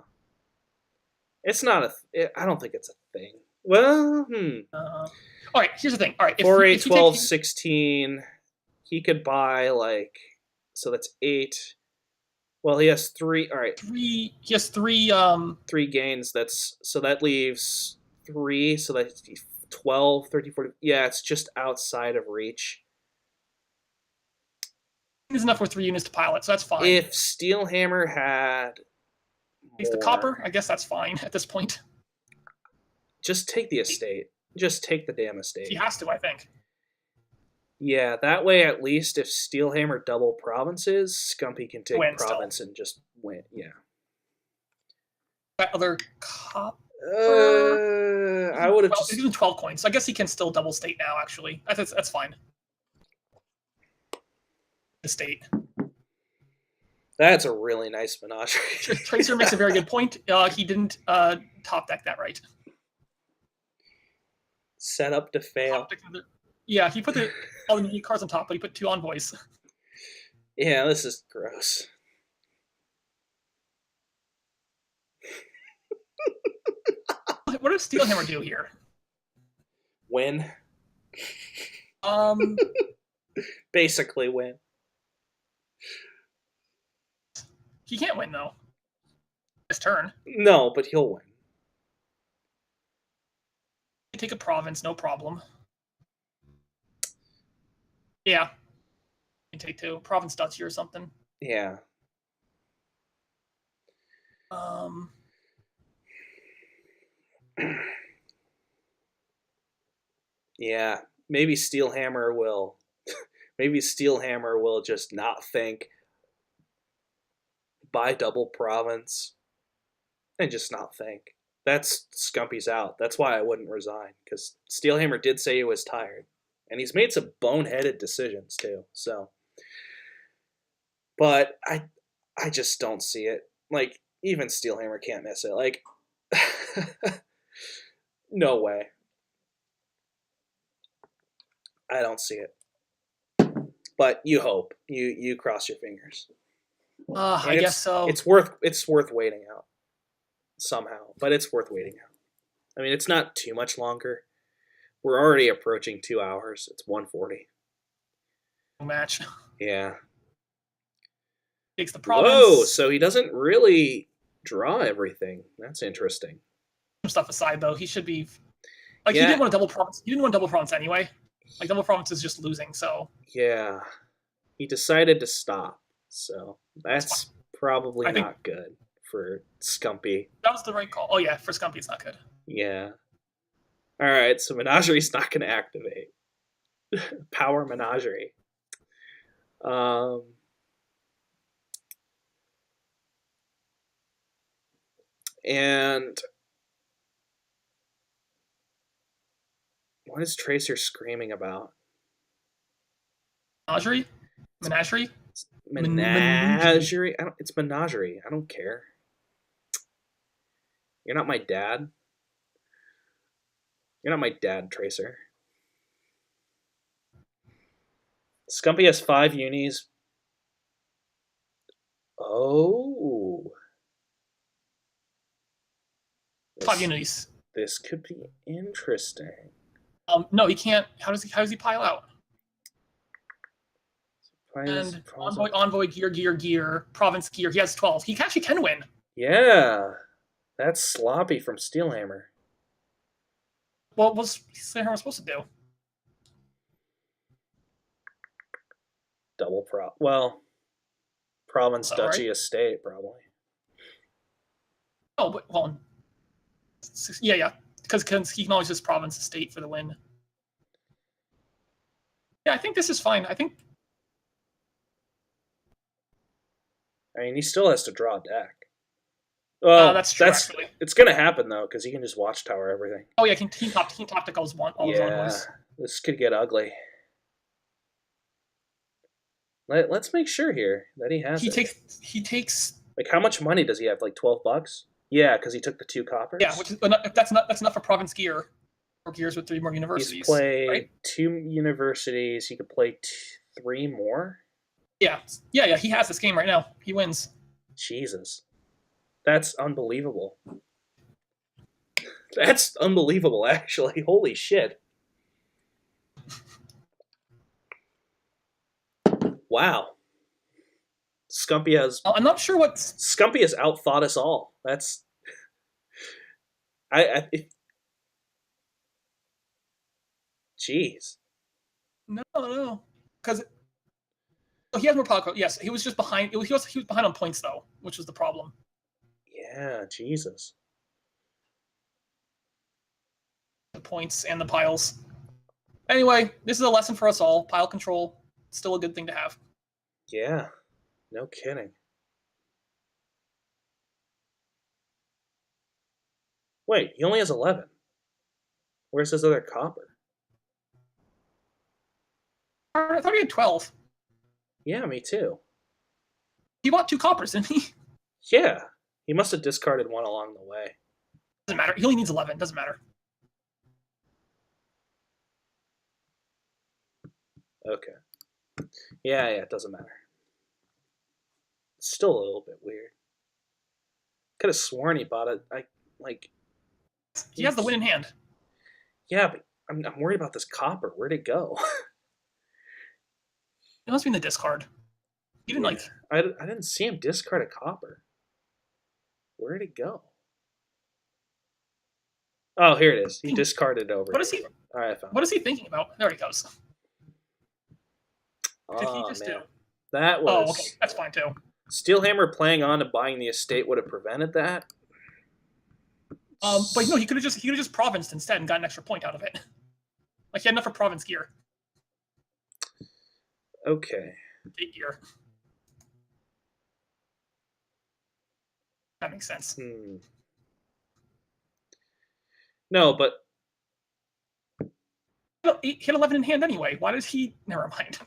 It's not I don't think it's a thing. Well, All right, here's the thing. All right, 4, 8, 12, 16. He could buy, like... So that's 8. Well, he has 3... All right. He has 3... 3 gains. So that leaves 3. So that's 12, 13, 14... Yeah, it's just outside of reach. There's enough for 3 units to pile it, so that's fine. If Steelhammer had... Takes the copper, I guess that's fine at this point. Just take the estate. Just take the damn estate. He has to, I think. Yeah, that way at least if Steelhammer double provinces, Skumpy can take province and just win. Yeah. That other copper. I would have just... He's doing 12 coins. So I guess he can still double state now. Actually, that's fine. Estate. That's a really nice menagerie. Tracer makes a very good point. He didn't top deck that right. Set up to fail. Yeah, he put all the cards on top, but he put 2 envoys. Yeah, this is gross. What does Steelhammer do here? Win. Basically win. He can't win, though. His turn. No, but he'll win. Take a province, no problem. Yeah. You can take 2. Province Duchy or something. Yeah. Yeah. Maybe Steelhammer will... Maybe Steelhammer will just not think... Buy double province and just not think. That's Skumpy's out. That's why I wouldn't resign, because Steelhammer did say he was tired. And he's made some boneheaded decisions, too. So, But I just don't see it. Like, even Steelhammer can't miss it. Like, no way. I don't see it. But you hope. You cross your fingers. I guess so. It's worth waiting out somehow, but it's worth waiting out. I mean, it's not too much longer. We're already approaching 2 hours. It's 1:40. Match. Yeah. Takes the province. Whoa! So he doesn't really draw everything. That's interesting. Some stuff aside, though, he should be like he didn't want a double province. He didn't want double province anyway. Like double province is just losing. So yeah, he decided to stop. So that's probably not good for Skumpy. That was the right call. Oh yeah, for Skumpy, it's not good. Yeah. All right, so Menagerie's not going to activate. Power Menagerie. And what is Tracer screaming about? Menagerie? Menagerie? Menagerie? It's Menagerie. I don't care. You're not my dad. You're not my dad, Tracer. Skumpy has 5 unis. Oh. 5 unis. This could be interesting. No, he can't. How does he pile out? And envoy, gear, province gear. He has 12. He actually can win. Yeah. That's sloppy from Steelhammer. What was Steelhammer supposed to do? Double province, duchy, right? Estate, probably. Oh, but well, yeah, because he can always just province estate for the win. Yeah, I think this is fine. I mean, he still has to draw a deck. Oh, that's true. Actually, it's gonna happen though, because he can just watchtower everything. Oh yeah, team top deck all his envoys. This could get ugly. Let's make sure here that he has. He takes. Like, how much money does he have? Like $12? Yeah, because he took the 2 coppers. Yeah, which is that's enough for province gear, or gears with 3 more universities. He's played right? 2 universities. He could play 3 more. Yeah. He has this game right now. He wins. Jesus, that's unbelievable. That's unbelievable, actually. Holy shit. Wow. Skumpy has... I'm not sure what... Skumpy has outthought us all. That's... Jeez. No. Because he has more power. Yes, he was just behind. He was behind on points, though, which was the problem. Yeah, Jesus. The points and the piles. Anyway, this is a lesson for us all. Pile control, still a good thing to have. Yeah, no kidding. Wait, he only has 11. Where's his other copper? I thought he had 12. Yeah, me too. He bought 2 coppers, didn't he? Yeah, he must have discarded 1 along the way. Doesn't matter. He only needs 11. Doesn't matter. Okay. Yeah, it doesn't matter. It's still a little bit weird. Could have sworn he bought it. He has the win in hand. Yeah, but I'm worried about this copper. Where'd it go? It must be in the discard. He didn't I didn't see him discard a copper. Where'd it go? Oh, here it is. He discarded over. What is he? All right, I found. What is he thinking about? There he goes. What did he just do? That was. Oh, okay. That's fine too. Steelhammer playing on to buying the estate would have prevented that. But no, he could have just provinced instead and got an extra point out of it. Like he had enough for province gear. Okay. Gate gear. That makes sense. No, but he had 11 in hand anyway. Why does he? Never mind.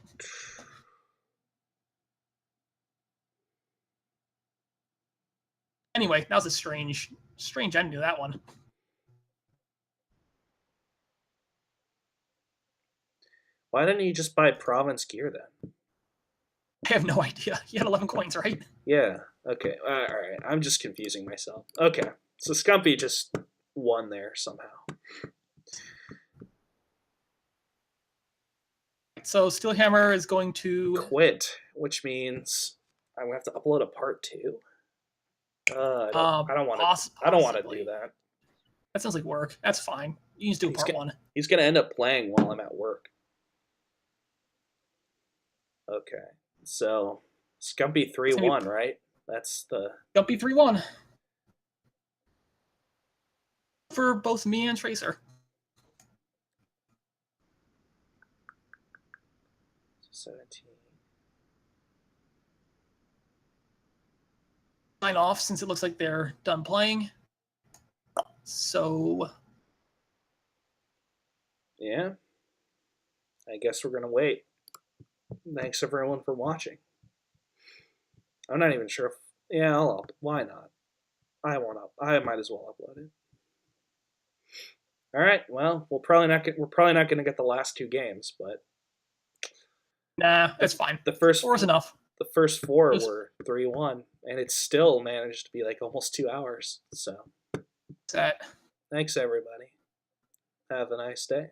Anyway, that was a strange ending to that one. Why didn't you just buy Province gear then? I have no idea. He had 11 coins, right? Yeah. Okay. All right. I'm just confusing myself. Okay. So Skumpy just won there somehow. So Drsteelhammer is going to quit, which means I'm gonna have to upload a part 2. I don't want to. I don't want to do that. That sounds like work. That's fine. You can just do part 1. He's gonna end up playing while I'm at work. Okay, so Skumpy 3-1, right? That's the Skumpy 3-1 for both me and Tracer. 17. Sign off since it looks like they're done playing. So yeah, I guess we're gonna wait. Thanks everyone for watching. I'm not even sure if why not? I might as well upload it. All right. Well, we're probably not going to get the last 2 games, but nah, that's fine. The first 4 is enough. The first 4 were 3-1, and it still managed to be like almost 2 hours. So, Set. Thanks everybody. Have a nice day.